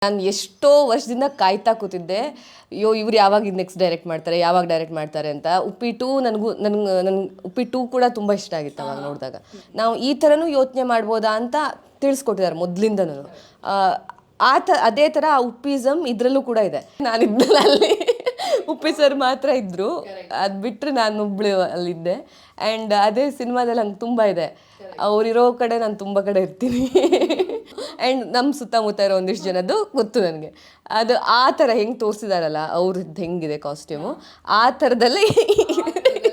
ನಾನು ಎಷ್ಟೋ ವರ್ಷದಿಂದ ಕಾಯ್ತಾ ಕೂತಿದ್ದೆ, ಅಯ್ಯೋ ಇವ್ರು ಯಾವಾಗ ನೆಕ್ಸ್ಟ್ ಡೈರೆಕ್ಟ್ ಮಾಡ್ತಾರೆ ಅಂತ. ಉಪ್ಪಿ 2 ನನಗೆ ಉಪ್ಪಿ 2 ಕೂಡ ತುಂಬ ಇಷ್ಟ ಆಗಿತ್ತು ಅವಾಗ ನೋಡಿದಾಗ. ನಾವು ಈ ಥರನೂ ಯೋಚನೆ ಮಾಡ್ಬೋದಾ ಅಂತ ತಿಳಿಸ್ಕೊಟ್ಟಿದ್ದಾರೆ ಮೊದಲಿಂದನೂ. ಅದೇ ಥರ ಉಪ್ಪಿಸಮ್ ಇದರಲ್ಲೂ ಕೂಡ ಇದೆ. ನಾನಿದ್ದಲ್ಲ ಅಲ್ಲಿ, ಉಪ್ಪಿ ಸರ್ ಮಾತ್ರ ಇದ್ದರು, ಅದು ಬಿಟ್ಟರೆ ನಾನು ಒಬ್ಬಳು ಅಲ್ಲಿದ್ದೆ. ಆ್ಯಂಡ್ ಅದೇ ಸಿನಿಮಾದಲ್ಲಿ ಹಂಗೆ ತುಂಬ ಇದೆ, ಅವರಿರೋ ಕಡೆ ನಾನು ತುಂಬ ಕಡೆ ಇರ್ತೀನಿ. ಆ್ಯಂಡ್ ನಮ್ಮ ಸುತ್ತಮುತ್ತ ಇರೋ ಒಂದಿಷ್ಟು ಜನದ್ದು ಗೊತ್ತು ನನಗೆ. ಅದು ಆ ಥರ ಹೆಂಗೆ ತೋರಿಸಿದಾರಲ್ಲ ಅವ್ರದ್ದು ಹೆಂಗಿದೆ ಕಾಸ್ಟ್ಯೂಮು, ಆ ಥರದಲ್ಲೇ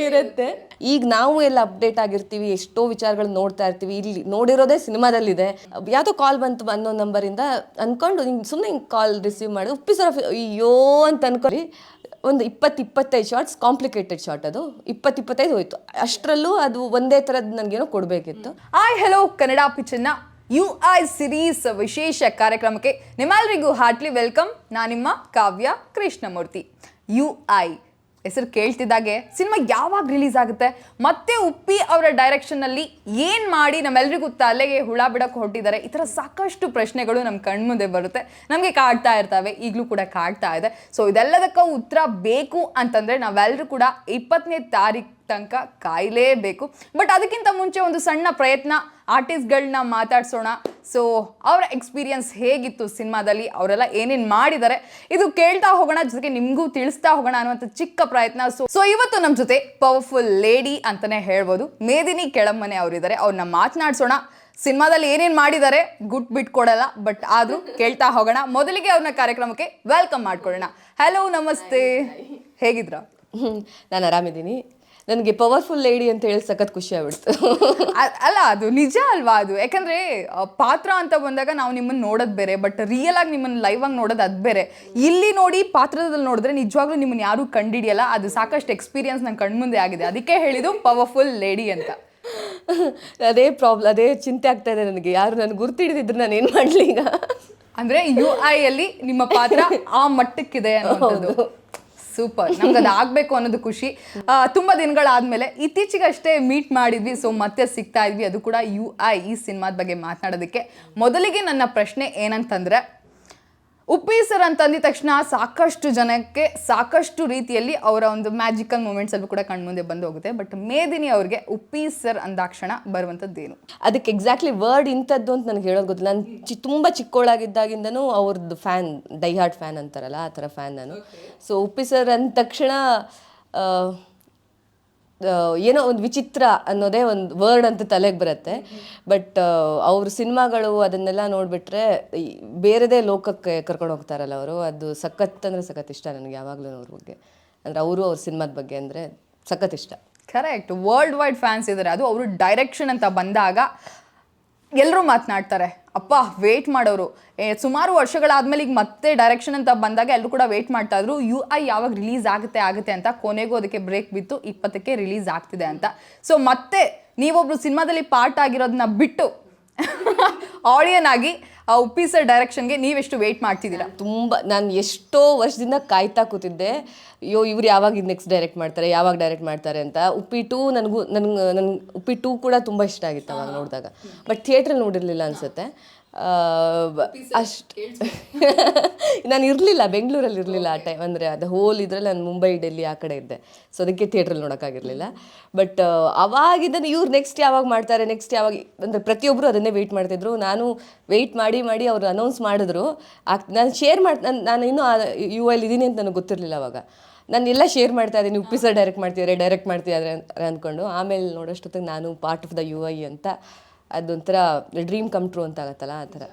ಇರುತ್ತೆ. ಈಗ ನಾವು ಎಲ್ಲ ಅಪ್ಡೇಟ್ ಆಗಿರ್ತೀವಿ, ಎಷ್ಟೋ ವಿಚಾರಗಳು ನೋಡ್ತಾ ಇರ್ತೀವಿ. ಇಲ್ಲಿ ನೋಡಿರೋದೇ ಸಿನಿಮಾದಲ್ಲಿದೆ. ಯಾವುದೋ ಕಾಲ್ ಬಂತು ಅನ್ನೋ ನಂಬರಿಂದ ಅಂದ್ಕೊಂಡು ಸುಮ್ಮನೆ ಹಿಂಗೆ ಕಾಲ್ ರಿಸೀವ್ ಮಾಡಿ ಉಪ್ಪಿ ಸರ್ ಅಯ್ಯೋ ಅಂತ ಅನ್ಕೊಳ್ಳಿ. ಒಂದು 20-25 ಶಾರ್ಟ್ಸ್, ಕಾಂಪ್ಲಿಕೇಟೆಡ್ ಶಾರ್ಟ್, ಅದು 20-25 ಹೋಯ್ತು. ಅಷ್ಟರಲ್ಲೂ ಅದು ಒಂದೇ ಥರದ್ದು ನನಗೇನೋ ಕೊಡಬೇಕಿತ್ತು. ಹಲೋ ಕನ್ನಡ ಪಿಕ್ಚರ್ನ UI ಸಿರೀಸ್ ವಿಶೇಷ ಕಾರ್ಯಕ್ರಮಕ್ಕೆ ನಿಮ್ಮೆಲ್ಲರಿಗೂ ಹಾರ್ಟ್ಲಿ ವೆಲ್ಕಮ್. ನಾನು ನಿಮ್ಮ ಕಾವ್ಯ ಕೃಷ್ಣಮೂರ್ತಿ. UI ಹೆಸರು ಕೇಳ್ತಿದ್ದಾಗೆ ಸಿನಿಮಾ ಯಾವಾಗ ರಿಲೀಸ್ ಆಗುತ್ತೆ, ಮತ್ತೆ ಉಪ್ಪಿ ಅವರ ಡೈರೆಕ್ಷನ್ನಲ್ಲಿ ಏನು ಮಾಡಿ ನಮ್ಮೆಲ್ಲರಿಗೂ ತಲೆಗೆ ಹುಳ ಬಿಡಕ್ಕೆ ಹೊರಟಿದ್ದಾರೆ, ಈ ಥರ ಸಾಕಷ್ಟು ಪ್ರಶ್ನೆಗಳು ನಮ್ಮ ಕಣ್ಮುಂದೆ ಬರುತ್ತೆ, ನಮಗೆ ಕಾಡ್ತಾ ಇರ್ತವೆ, ಈಗಲೂ ಕೂಡ ಕಾಡ್ತಾ ಇದೆ. ಸೊ ಇದೆಲ್ಲದಕ್ಕೂ ಉತ್ತರ ಬೇಕು ಅಂತಂದರೆ ನಾವೆಲ್ಲರೂ ಕೂಡ 20ನೇ ತಾರೀಕು ತನಕ ಕಾಯಲೇಬೇಕು. ಬಟ್ ಅದಕ್ಕಿಂತ ಮುಂಚೆ ಒಂದು ಸಣ್ಣ ಪ್ರಯತ್ನ, ಆರ್ಟಿಸ್ಟ್ಗಳನ್ನ ಮಾತಾಡ್ಸೋಣ. ಸೊ ಅವರ ಎಕ್ಸ್ಪೀರಿಯನ್ಸ್ ಹೇಗಿತ್ತು ಸಿನಿಮಾದಲ್ಲಿ, ಅವರೆಲ್ಲ ಏನೇನು ಮಾಡಿದ್ದಾರೆ, ಇದು ಕೇಳ್ತಾ ಹೋಗೋಣ, ಜೊತೆಗೆ ನಿಮಗೂ ತಿಳಿಸ್ತಾ ಹೋಗೋಣ ಅನ್ನುವಂಥ ಚಿಕ್ಕ ಪ್ರಯತ್ನ. ಸೊ ಇವತ್ತು ನಮ್ಮ ಜೊತೆ ಪವರ್ಫುಲ್ ಲೇಡಿ ಅಂತಲೇ ಹೇಳ್ಬೋದು, ಮೇದಿನಿ ಕೆಳಮನೆ ಅವರಿದ್ದಾರೆ. ಅವ್ರನ್ನ ಮಾತನಾಡ್ಸೋಣ. ಸಿನಿಮಾದಲ್ಲಿ ಏನೇನು ಮಾಡಿದ್ದಾರೆ ಗುಟ್ ಬಿಟ್ಕೊಡಲ್ಲ, ಬಟ್ ಆದರೂ ಕೇಳ್ತಾ ಹೋಗೋಣ. ಮೊದಲಿಗೆ ಅವ್ರನ್ನ ಕಾರ್ಯಕ್ರಮಕ್ಕೆ ವೆಲ್ಕಮ್ ಮಾಡ್ಕೊಳ್ಳೋಣ. ಹಲೋ, ನಮಸ್ತೆ, ಹೇಗಿದ್ರ? ನಾನು ಆರಾಮಿದ್ದೀನಿ. ನನಗೆ ಪವರ್ಫುಲ್ ಲೇಡಿ ಅಂತ ಹೇಳಿ ಸಖತ್ ಖುಷಿ ಆಗ್ಬಿಡ್ತು. ಅಲ್ಲ, ಅದು ನಿಜ ಅಲ್ವಾ? ಅದು ಯಾಕಂದರೆ ಪಾತ್ರ ಅಂತ ಬಂದಾಗ ನಾವು ನಿಮ್ಮನ್ನು ನೋಡೋದು ಬೇರೆ, ಬಟ್ ರಿಯಲ್ ಆಗಿ ನಿಮ್ಮನ್ನು ಲೈವ್ ಆಗಿ ನೋಡೋದು ಅದು ಬೇರೆ. ಇಲ್ಲಿ ನೋಡಿ ಪಾತ್ರದಲ್ಲಿ ನೋಡಿದ್ರೆ ನಿಜವಾಗ್ಲೂ ನಿಮ್ಮನ್ನು ಯಾರೂ ಕಂಡಿಡಿಯಲ್ಲ. ಅದು ಸಾಕಷ್ಟು ಎಕ್ಸ್ಪೀರಿಯನ್ಸ್ ನನ್ನ ಕಣ್ಮುಂದೆ ಆಗಿದೆ, ಅದಕ್ಕೆ ಹೇಳಿದ್ದು ಪವರ್ಫುಲ್ ಲೇಡಿ ಅಂತ. ಅದೇ ಚಿಂತೆ ಆಗ್ತಾ ಇದೆ ನನಗೆ. ಯಾರು ನನಗೆ ಗುರ್ತಿಡಿದಿದ್ರು ನಾನು ಏನು ಮಾಡಲಿ ಈಗ. ಅಂದರೆ UI ಅಲ್ಲಿ ನಿಮ್ಮ ಪಾತ್ರ ಆ ಮಟ್ಟಕ್ಕಿದೆ ಅನ್ನೋದು ಸೂಪರ್. ನಮ್ಗೆ ಅದು ಆಗಬೇಕು ಅನ್ನೋದು ಖುಷಿ. ತುಂಬ ದಿನಗಳಾದಮೇಲೆ ಇತ್ತೀಚೆಗಷ್ಟೇ ಮೀಟ್ ಮಾಡಿದ್ವಿ, ಸೊ ಮತ್ತೆ ಸಿಗ್ತಾ ಇದ್ವಿ, ಅದು ಕೂಡ UI ಈ ಸಿನಿಮಾದ ಬಗ್ಗೆ ಮಾತನಾಡೋದಕ್ಕೆ. ಮೊದಲಿಗೆ ನನ್ನ ಪ್ರಶ್ನೆ ಏನಂತಂದರೆ, ಉಪ್ಪಿ ಸರ್ ಅಂತಂದಿದ ತಕ್ಷಣ ಸಾಕಷ್ಟು ಜನಕ್ಕೆ ಸಾಕಷ್ಟು ರೀತಿಯಲ್ಲಿ ಅವರ ಒಂದು ಮ್ಯಾಜಿಕಲ್ ಮೂಮೆಂಟ್ಸ್ ಅಲ್ಲೂ ಕೂಡ ಕಣ್ಮುಂದೆ ಬಂದು ಹೋಗುತ್ತೆ. ಬಟ್ ಮೇದಿನಿ ಅವ್ರಿಗೆ ಉಪ್ಪಿ ಸರ್ ಅಂದಾಕ್ಷಣ ಬರುವಂಥದ್ದೇನು? ಅದಕ್ಕೆ ಎಕ್ಸಾಕ್ಟ್ಲಿ ವರ್ಡ್ ಇಂಥದ್ದು ಅಂತ ನನಗೆ ಹೇಳೋದು ಗೊತ್ತಿಲ್ಲ. ನಾನು ತುಂಬ ಚಿಕ್ಕವಳಾಗಿದ್ದಾಗಿಂದನೂ ಅವ್ರದ್ದು ಫ್ಯಾನ್, ಡೈ ಹಾರ್ಟ್ ಫ್ಯಾನ್ ಅಂತಾರಲ್ಲ, ಆ ಥರ ಫ್ಯಾನ್ ನಾನು. ಸೊ ಉಪ್ಪಿ ಸರ್ ಅಂದ ತಕ್ಷಣ ಏನೋ ಒಂದು ವಿಚಿತ್ರ ಅನ್ನೋದೇ ಒಂದು ವರ್ಡ್ ಅಂತ ತಲೆಗೆ ಬರುತ್ತೆ. ಬಟ್ ಅವ್ರ ಸಿನಿಮಾಗಳು ಅದನ್ನೆಲ್ಲ ನೋಡಿಬಿಟ್ರೆ ಬೇರೆದೇ ಲೋಕಕ್ಕೆ ಕರ್ಕೊಂಡು ಹೋಗ್ತಾರಲ್ಲ ಅವರು, ಅದು ಸಖತ್ ಅಂದರೆ ಸಖತ್ ಇಷ್ಟ ನನಗೆ ಯಾವಾಗಲೂ ಅವ್ರ ಬಗ್ಗೆ. ಅಂದರೆ ಅವರು ಅವ್ರ ಸಿನಿಮಾದ ಬಗ್ಗೆ ಅಂದರೆ ಸಖತ್ ಇಷ್ಟ. ಕರೆಕ್ಟ್, ವರ್ಲ್ಡ್ ವೈಡ್ ಫ್ಯಾನ್ಸ್ ಇದ್ದಾರೆ. ಅದು ಅವರು ಡೈರೆಕ್ಷನ್ ಅಂತ ಬಂದಾಗ ಎಲ್ಲರೂ ಮಾತನಾಡ್ತಾರೆ, ಅಪ್ಪ ವೇಟ್ ಮಾಡೋರು. ಸುಮಾರು ವರ್ಷಗಳಾದ್ಮೇಲೆ ಈಗ ಮತ್ತೆ ಡೈರೆಕ್ಷನ್ ಅಂತ ಬಂದಾಗ ಎಲ್ಲರೂ ಕೂಡ ವೇಟ್ ಮಾಡ್ತಾ ಇದ್ರು UI ಯಾವಾಗ ರಿಲೀಸ್ ಆಗುತ್ತೆ ಅಂತ. ಕೊನೆಗೂ ಅದಕ್ಕೆ ಬ್ರೇಕ್ ಬಿತ್ತು, 20ಕ್ಕೆ ರಿಲೀಸ್ ಆಗ್ತಿದೆ ಅಂತ. ಸೊ ಮತ್ತೆ ನೀವೊಬ್ರು ಸಿನಿಮಾದಲ್ಲಿ ಪಾರ್ಟ್ ಆಗಿರೋದನ್ನ ಬಿಟ್ಟು ಆಡಿಯನ್ ಆಗಿ ಆ ಉಪ್ಪಿ ಸರ್ ಡೈರೆಕ್ಷನ್ಗೆ ನೀವೆಷ್ಟು ವೇಟ್ ಮಾಡ್ತಿದ್ದೀರಾ? ನಾನು ಎಷ್ಟೋ ವರ್ಷದಿಂದ ಕಾಯ್ತಾ ಕೂತಿದ್ದೆ, ಅಯ್ಯೋ ಇವ್ರು ಯಾವಾಗ ನೆಕ್ಸ್ಟ್ ಡೈರೆಕ್ಟ್ ಮಾಡ್ತಾರೆ ಅಂತ. ಉಪ್ಪಿ 2 ನನಗೆ ಉಪ್ಪಿ 2 ಕೂಡ ತುಂಬ ಇಷ್ಟ ಆಗಿತ್ತು ಅವಾಗ ನೋಡಿದಾಗ. ಬಟ್ ಥಿಯೇಟ್ರಲ್ಲಿ ನೋಡಿರಲಿಲ್ಲ ಅನಿಸುತ್ತೆ. ಅಷ್ಟು ನಾನು ಇರಲಿಲ್ಲ, ಬೆಂಗಳೂರಲ್ಲಿ ಇರಲಿಲ್ಲ ಆ ಟೈಮ್. ಅಂದರೆ ಅದು ಹೋಲ್ ಇದರಲ್ಲಿ ನಾನು ಮುಂಬೈ, ಡೆಲ್ಲಿ ಆ ಕಡೆ ಇದ್ದೆ. ಸೊ ಅದಕ್ಕೆ ಥಿಯೇಟ್ರಲ್ಲಿ ನೋಡೋಕ್ಕಾಗಿರಲಿಲ್ಲ. ಬಟ್ ಅವಾಗಿದ್ದನ್ನು ಇವ್ರು ನೆಕ್ಸ್ಟ್ ಯಾವಾಗ ಮಾಡ್ತಾರೆ ಅಂದರೆ ಪ್ರತಿಯೊಬ್ಬರು ಅದನ್ನೇ ವೆಯ್ಟ್ ಮಾಡ್ತಿದ್ರು. ನಾನು ವೆಯ್ಟ್ ಮಾಡಿ ಅವರು ಅನೌನ್ಸ್ ಮಾಡಿದ್ರು. ನಾನು ಶೇರ್ ನಾನು ಇನ್ನೂ UI ಇದ್ದೀನಿ ಅಂತ ನನಗೆ ಗೊತ್ತಿರಲಿಲ್ಲ ಅವಾಗ. ನಾನು ಎಲ್ಲ ಶೇರ್ ಮಾಡ್ತಾ ಇದ್ದೀನಿ, ಉಪ್ಪಿ ಸರ್ ಡೈರೆಕ್ಟ್ ಮಾಡ್ತಿದ್ದಾರೆ ಅಂದ್ಕೊಂಡು. ಆಮೇಲೆ ನೋಡೋಷ್ಟೊತ್ತಿಗೆ ನಾನು ಪಾರ್ಟ್ ಆಫ್ ದ UI ಅಂತ, ಅದೊಂಥರ ಡ್ರೀಮ್ ಕಮ್ ಟ್ರೂ ಅಂತ ಆಗುತ್ತಲ್ಲ, ಆ ಥರ.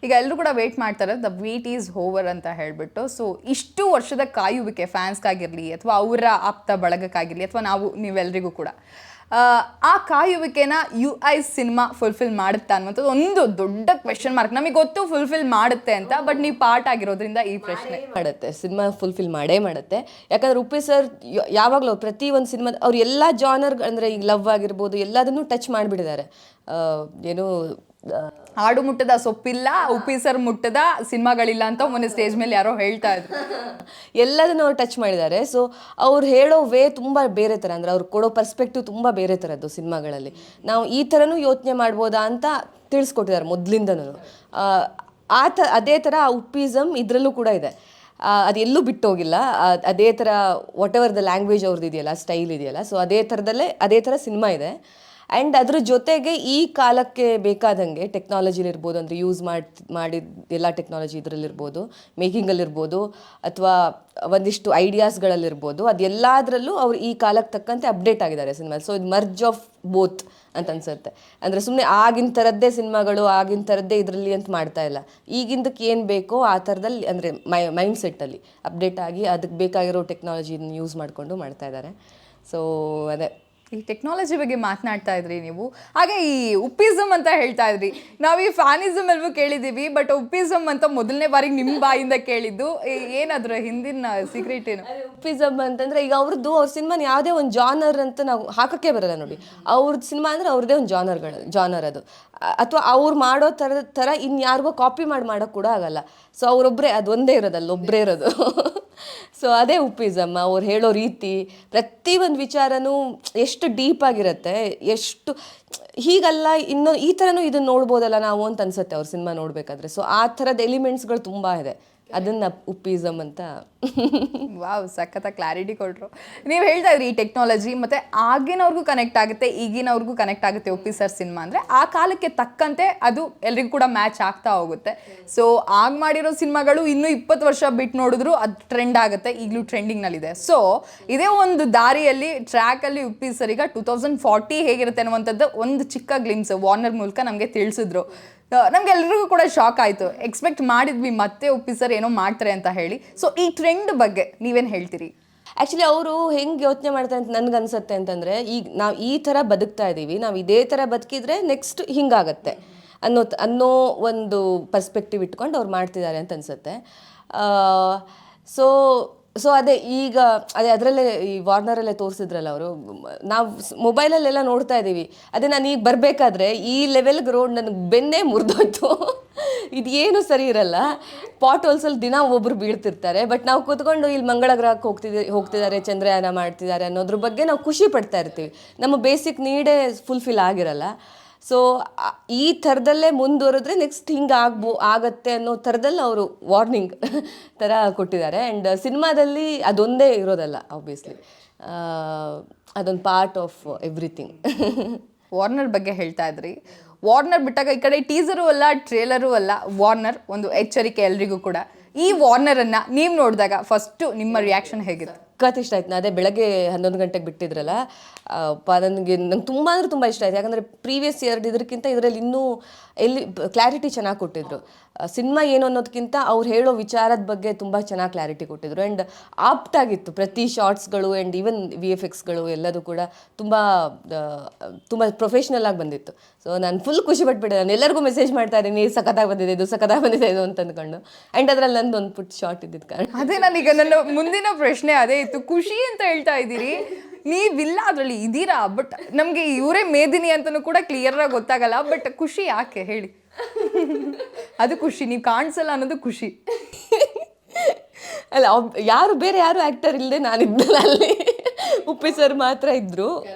ಈಗ ಎಲ್ಲರೂ ಕೂಡ ವೇಟ್ ಮಾಡ್ತಾರೆ, ದ ವೇಟ್ ಈಸ್ ಓವರ್ ಅಂತ ಹೇಳಿಬಿಟ್ಟು. ಸೊ ಇಷ್ಟು ವರ್ಷದ ಕಾಯುವಿಕೆ ಫ್ಯಾನ್ಸ್ಗಾಗಿರಲಿ ಅಥವಾ ಅವರ ಆಪ್ತ ಬಳಗಕ್ಕಾಗಿರಲಿ ಅಥವಾ ನೀವೆಲ್ಲರಿಗೂ ಕೂಡ ಆ ಕಾಯುವಿಕೆನ UI ಸಿನಿಮಾ ಫುಲ್ಫಿಲ್ ಮಾಡುತ್ತಾ ಅನ್ನುವಂಥದ್ದು ಒಂದು ದೊಡ್ಡ ಕ್ವೆಶನ್ ಮಾರ್ಕ್. ನಮಗೆ ಗೊತ್ತು ಫುಲ್ಫಿಲ್ ಮಾಡುತ್ತೆ ಅಂತ, ಬಟ್ ನೀವು ಪಾರ್ಟ್ ಆಗಿರೋದ್ರಿಂದ ಈ ಪ್ರಶ್ನೆ. ಮಾಡುತ್ತೆ, ಸಿನಿಮಾ ಫುಲ್ಫಿಲ್ ಮಾಡುತ್ತೆ. ಯಾಕಂದರೆ ಉಪ್ಪಿ ಸರ್ ಯಾವಾಗಲೂ ಪ್ರತಿ ಒಂದು ಸಿನಿಮಾ ಅವ್ರು ಎಲ್ಲ ಜಾನರ್, ಅಂದರೆ ಈಗ ಲವ್ ಆಗಿರ್ಬೋದು, ಎಲ್ಲದನ್ನೂ ಟಚ್ ಮಾಡಿಬಿಟ್ಟಿದ್ದಾರೆ. ಏನು ಹಾಡು ಮುಟ್ಟದ ಸೊಪ್ಪಿಲ್ಲ, ಉಪ್ಪಿ ಸರ್ ಮುಟ್ಟದ ಸಿನಿಮಾಗಳಿಲ್ಲ ಅಂತ ಮೊನ್ನೆ ಸ್ಟೇಜ್ ಮೇಲೆ ಯಾರೋ ಹೇಳ್ತಾ ಇದ್ರು. ಎಲ್ಲದನ್ನು ಅವ್ರು ಟಚ್ ಮಾಡಿದ್ದಾರೆ. ಸೊ ಅವ್ರು ಹೇಳೋ ವೇ ತುಂಬ ಬೇರೆ ಥರ, ಅಂದರೆ ಅವ್ರು ಕೊಡೋ ಪರ್ಸ್ಪೆಕ್ಟಿವ್ ತುಂಬ ಬೇರೆ ಥರದ್ದು ಸಿನಿಮಾಗಳಲ್ಲಿ. ನಾವು ಈ ಥರನೂ ಯೋಚನೆ ಮಾಡ್ಬೋದಾ ಅಂತ ತಿಳಿಸ್ಕೊಟ್ಟಿದ್ದಾರೆ ಮೊದಲಿಂದನೂ. ಅದೇ ಥರ ಆ ಉಪ್ಪಿಸಮ್ ಇದರಲ್ಲೂ ಕೂಡ ಇದೆ. ಅದು ಎಲ್ಲೂ ಬಿಟ್ಟು ಹೋಗಿಲ್ಲ. ಅದೇ ಥರ ವಾಟ್ ಎವರ್ ದ ಲ್ಯಾಂಗ್ವೇಜ್ ಅವ್ರದ್ದು ಇದೆಯಲ್ಲ, ಸ್ಟೈಲ್ ಇದೆಯಲ್ಲ, ಸೊ ಅದೇ ಥರ ಸಿನಿಮಾ ಇದೆ. ಆ್ಯಂಡ್ ಅದ್ರ ಜೊತೆಗೆ ಈ ಕಾಲಕ್ಕೆ ಬೇಕಾದಂಗೆ ಟೆಕ್ನಾಲಜಿಲಿರ್ಬೋದು, ಅಂದರೆ ಯೂಸ್ ಮಾಡಿದ ಎಲ್ಲ ಟೆಕ್ನಾಲಜಿ ಇದರಲ್ಲಿರ್ಬೋದು, ಮೇಕಿಂಗಲ್ಲಿರ್ಬೋದು, ಅಥವಾ ಒಂದಿಷ್ಟು ಐಡಿಯಾಸ್ಗಳಲ್ಲಿರ್ಬೋದು, ಅದೆಲ್ಲದರಲ್ಲೂ ಅವ್ರು ಈ ಕಾಲಕ್ಕೆ ತಕ್ಕಂತೆ ಅಪ್ಡೇಟ್ ಆಗಿದ್ದಾರೆ ಸಿನಿಮಾ. ಸೊ ಇದು ಮರ್ಜ್ ಆಫ್ ಬೋತ್ ಅಂತ ಅನ್ಸುತ್ತೆ. ಅಂದರೆ ಸುಮ್ಮನೆ ಆಗಿನ ಥರದ್ದೇ ಸಿನಿಮಾಗಳು, ಆಗಿನ ಥರದ್ದೇ ಇದರಲ್ಲಿ ಅಂತ ಮಾಡ್ತಾ ಇಲ್ಲ. ಈಗಿಂದಕ್ಕೆ ಏನು ಬೇಕೋ ಆ ಥರದಲ್ಲಿ, ಅಂದರೆ ಮೈಂಡ್ ಸೆಟ್ಟಲ್ಲಿ ಅಪ್ಡೇಟ್ ಆಗಿ ಅದಕ್ಕೆ ಬೇಕಾಗಿರೋ ಟೆಕ್ನಾಲಜಿನ ಯೂಸ್ ಮಾಡಿಕೊಂಡು ಮಾಡ್ತಾ ಇದ್ದಾರೆ. ಸೊ ಅದೇ ಈ ಟೆಕ್ನಾಲಜಿ ಬಗ್ಗೆ ಮಾತನಾಡ್ತಾ ಇದ್ರಿ ನೀವು. ಹಾಗೆ ಈ ಉಪ್ಪಿಸಮ್ ಅಂತ ಹೇಳ್ತಾ ಇದ್ರಿ. ನಾವು ಈ ಫ್ಯಾನಿಸಮ್ ಎಲ್ಲವೂ ಕೇಳಿದ್ದೀವಿ, ಬಟ್ ಉಪ್ಪಿಸಮ್ ಅಂತ ಮೊದಲನೇ ಬಾರಿಗೆ ನಿಮ್ಮ ಬಾಯಿಂದ ಕೇಳಿದ್ದು. ಏನಾದ್ರು ಹಿಂದಿನ ಸೀಕ್ರೆಟ್ ಏನು? ಉಪ್ಪಿಸಮ್ ಅಂತಂದ್ರೆ ಈಗ ಅವ್ರ ಸಿನಿಮಾನ ಯಾವುದೇ ಒಂದು ಜಾನರ್ ಅಂತ ನಾವು ಹಾಕಕ್ಕೆ ಬರಲ್ಲ ನೋಡಿ. ಅವ್ರದ್ದು ಸಿನಿಮಾ ಅಂದರೆ ಅವ್ರದ್ದೇ ಒಂದು ಜಾನರ್ ಅದು. ಅಥವಾ ಅವ್ರು ಮಾಡೋ ಥರ ಇನ್ಯಾರಿಗೋ ಕಾಪಿ ಮಾಡೋಕ್ಕೆ ಕೂಡ ಆಗಲ್ಲ. ಸೊ ಅವರೊಬ್ಬರೇ, ಅದು ಒಂದೇ ಇರೋದು, ಅಲ್ಲೊಬ್ಬರೇ ಇರೋದು. ಸೊ ಅದೇ ಉಪ್ಪಿಸಮ್. ಅವ್ರು ಹೇಳೋ ರೀತಿ, ಪ್ರತಿಯೊಂದು ವಿಚಾರನೂ ಎಷ್ಟು ಡೀಪ್ ಆಗಿರುತ್ತೆ, ಎಷ್ಟು ಹೀಗಲ್ಲ ಇನ್ನೂ ಈ ಥರನೂ ಇದನ್ನು ನೋಡ್ಬೋದಲ್ಲ ನಾವು ಅಂತ ಅನ್ಸುತ್ತೆ ಅವ್ರ ಸಿನಿಮಾ ನೋಡಬೇಕಾದ್ರೆ. ಸೊ ಆ ಥರದ ಎಲಿಮೆಂಟ್ಸ್ಗಳು ತುಂಬ ಇದೆ, ಅದನ್ನು ಉಪ್ಪಿಸಮ್ ಅಂತ. ವಾವ್, ಸಖತ್ತ ಕ್ಲಾರಿಟಿ ಕೊಟ್ಟರು. ನೀವು ಹೇಳ್ತಾ ಇದ್ರಿ ಈ ಟೆಕ್ನಾಲಜಿ ಮತ್ತು ಆಗಿನವ್ರಿಗೂ ಕನೆಕ್ಟ್ ಆಗುತ್ತೆ, ಈಗಿನವ್ರಿಗೂ ಕನೆಕ್ಟ್ ಆಗುತ್ತೆ. ಉಪ್ಪಿ ಸರ್ ಸಿನಿಮಾ ಅಂದರೆ ಆ ಕಾಲಕ್ಕೆ ತಕ್ಕಂತೆ ಅದು ಎಲ್ರಿಗೂ ಕೂಡ ಮ್ಯಾಚ್ ಆಗ್ತಾ ಹೋಗುತ್ತೆ. ಸೊ ಆಗ ಮಾಡಿರೋ ಸಿನಿಮಾಗಳು ಇನ್ನೂ 20 ವರ್ಷ ಬಿಟ್ಟು ನೋಡಿದ್ರು ಅದು ಟ್ರೆಂಡ್ ಆಗುತ್ತೆ, ಈಗಲೂ ಟ್ರೆಂಡಿಂಗ್ನಲ್ಲಿದೆ. ಸೊ ಇದೇ ಒಂದು ದಾರಿಯಲ್ಲಿ ಟ್ರ್ಯಾಕಲ್ಲಿ ಉಪ್ಪಿ ಸರ್ ಈಗ 2040 ಹೇಗಿರುತ್ತೆ ಅನ್ನುವಂಥದ್ದು ಒಂದು ಚಿಕ್ಕ ಗ್ಲಿಮ್ಸ್ ವಾರ್ನರ್ ಮೂಲಕ ನಮಗೆ ತಿಳಿಸಿದ್ರು. ನಮ್ಗೆಲ್ರಿಗೂ ಕೂಡ ಶಾಕ್ ಆಯಿತು. ಎಕ್ಸ್ಪೆಕ್ಟ್ ಮಾಡಿದ್ವಿ ಮತ್ತೆ ಉಪ್ಪಿ ಸರ್ ಏನೋ ಮಾಡ್ತಾರೆ ಅಂತ ಹೇಳಿ. ಸೊ ಈ ಟ್ರೆಂಡ್ ಬಗ್ಗೆ ನೀವೇನು ಹೇಳ್ತೀರಿ? ಆ್ಯಕ್ಚುಲಿ ಅವರು ಹೆಂಗೆ ಯೋಚನೆ ಮಾಡ್ತಾರೆ ಅಂತ ನನಗೆ ಅನ್ಸುತ್ತೆ ಅಂತಂದರೆ, ಈಗ ನಾವು ಈ ಥರ ಬದುಕ್ತಾ ಇದ್ದೀವಿ, ನಾವು ಇದೇ ಥರ ಬದುಕಿದ್ರೆ ನೆಕ್ಸ್ಟ್ ಹಿಂಗಾಗತ್ತೆ ಅನ್ನೋ ಒಂದು ಪರ್ಸ್ಪೆಕ್ಟಿವ್ ಇಟ್ಕೊಂಡು ಅವ್ರು ಮಾಡ್ತಿದ್ದಾರೆ ಅಂತ ಅನ್ಸುತ್ತೆ. ಸೊ ಅದೇ ಈಗ ಅದರಲ್ಲೇ ಈ ವಾರ್ನರಲ್ಲೇ ತೋರಿಸಿದ್ರಲ್ಲ ಅವರು, ನಾವು ಮೊಬೈಲಲ್ಲೆಲ್ಲ ನೋಡ್ತಾ ಇದ್ದೀವಿ. ಅದೇ ನಾನು ಈಗ ಬರಬೇಕಾದ್ರೆ ಈ ಲೆವೆಲ್ಗೆ ರೋಡ್ ನನಗೆ ಬೆನ್ನೇ ಮುರಿದೋಯ್ತು. ಇದೇನು ಸರಿ ಇರಲ್ಲ. ಪಾಟ್ ಹೋಲ್ಸಲ್ಲಿ ದಿನ ಒಬ್ಬರು ಬೀಳ್ತಿರ್ತಾರೆ, ಬಟ್ ನಾವು ಕೂತ್ಕೊಂಡು ಇಲ್ಲಿ ಮಂಗಳ ಗ್ರಹಕ್ಕೆ ಹೋಗ್ತಿದ್ದಾರೆ, ಚಂದ್ರಯಾನ ಮಾಡ್ತಿದ್ದಾರೆ ಅನ್ನೋದ್ರ ಬಗ್ಗೆ ನಾವು ಖುಷಿ ಪಡ್ತಾ ಇರ್ತೀವಿ. ನಮ್ಮ ಬೇಸಿಕ್ ನೀಡೇ ಫುಲ್ಫಿಲ್ ಆಗಿರಲ್ಲ. ಸೊ ಈ ಥರದಲ್ಲೇ ಮುಂದುವರೆದ್ರೆ ನೆಕ್ಸ್ಟ್ ಹಿಂಗೆ ಆಗತ್ತೆ ಅನ್ನೋ ಥರದಲ್ಲಿ ಅವರು ವಾರ್ನಿಂಗ್ ಥರ ಕೊಟ್ಟಿದ್ದಾರೆ. ಆ್ಯಂಡ್ ಸಿನಿಮಾದಲ್ಲಿ ಅದೊಂದೇ ಇರೋದಲ್ಲ, ಆಬ್ವಿಯಸ್ಲಿ ಅದೊಂದು ಪಾರ್ಟ್ ಆಫ್ ಎವ್ರಿಥಿಂಗ್. ವಾರ್ನರ್ ಬಗ್ಗೆ ಹೇಳ್ತಾ ಇದ್ರಿ. ವಾರ್ನರ್ ಬಿಟ್ಟಾಗ ಈ ಕಡೆ ಟೀಸರು ಅಲ್ಲ, ಟ್ರೇಲರು ಅಲ್ಲ, ವಾರ್ನರ್ ಒಂದು ಎಚ್ಚರಿಕೆ ಎಲ್ರಿಗೂ ಕೂಡ. ಈ ವಾರ್ನರನ್ನು ನೀವು ನೋಡಿದಾಗ ಫಸ್ಟು ನಿಮ್ಮ ರಿಯಾಕ್ಷನ್ ಹೇಗಿತ್ತು? ಇಷ್ಟ ಆಯ್ತು. ಅದೇ ಬೆಳಗ್ಗೆ 11 ಗಂಟೆಗೆ ಬಿಟ್ಟಿದ್ರಲ್ಲ, ನಂಗೆ ತುಂಬ ಅಂದರೆ ತುಂಬ ಇಷ್ಟ ಆಯ್ತು. ಯಾಕಂದರೆ ಪ್ರೀವಿಯಸ್ ಇಯರ್ ಇದಕ್ಕಿಂತ ಇದರಲ್ಲಿ ಇನ್ನೂ ಕ್ಲಾರಿಟಿ ಚೆನ್ನಾಗಿ ಕೊಟ್ಟಿದ್ರು. ಸಿನಿಮಾ ಏನು ಅನ್ನೋದಕ್ಕಿಂತ ಅವ್ರು ಹೇಳೋ ವಿಚಾರದ ಬಗ್ಗೆ ತುಂಬ ಚೆನ್ನಾಗಿ ಕ್ಲಾರಿಟಿ ಕೊಟ್ಟಿದ್ರು. ಆ್ಯಂಡ್ ಆಪ್ಟ್ ಆಗಿತ್ತು ಪ್ರತಿ ಶಾರ್ಟ್ಸ್ಗಳು, ಆ್ಯಂಡ್ ಈವನ್ VFXಗಳು ಎಲ್ಲದೂ ಕೂಡ ತುಂಬ ಪ್ರೊಫೆಷ್ನಲ್ ಆಗಿ ಬಂದಿತ್ತು. ಸೊ ನಾನು ಫುಲ್ ಖುಷಿ ಪಟ್ಬಿಟ್ಟೆ. ನಾನು ಎಲ್ಲರಿಗೂ ಮೆಸೇಜ್ ಮಾಡ್ತಾ ಇದ್ದೀನಿ, ಸಖತ್ತಾಗಿ ಬಂದಿದೆ ಇದು ಅಂತ ಅಂದ್ಕೊಂಡು. ಆ್ಯಂಡ್ ಅದ್ರಲ್ಲಿ ನಂದು ಒಂದು ಪುಟ್ ಶಾರ್ಟ್ ಇದ್ದಿದ್ದು ಕಾರಣ ಅದೇ ನಾನೀಗ ನನ್ನ ಮುಂದಿನ ಪ್ರಶ್ನೆ ಅದೇ ಇತ್ತು. ಖುಷಿ ಅಂತ ಹೇಳ್ತಾ ಇದ್ದೀರಿ, ನೀವಿಲ್ಲ ಅದರಲ್ಲಿ ಇದ್ದೀರಾ, ಬಟ್ ನಮಗೆ ಇವರೇ ಮೇದಿನಿ ಅಂತಲೂ ಕೂಡ ಕ್ಲಿಯರ್ ಆಗಿ ಗೊತ್ತಾಗಲ್ಲ. ಬಟ್ ಖುಷಿ ಯಾಕೆ ಹೇಳಿ? ಅದು ಖುಷಿ, ನೀವು ಕಾಣಿಸಲ್ಲ ಅನ್ನೋದು ಖುಷಿ ಅಲ್ಲ. ಬೇರೆ ಯಾರು ಆ್ಯಕ್ಟರ್ ಇಲ್ಲದೆ ನಾನಿದ್ದಲ್ಲ ಅಲ್ಲಿ. ಉಪ್ಪಿ ಸರ್ ಮಾತ್ರ ಇದ್ದರು,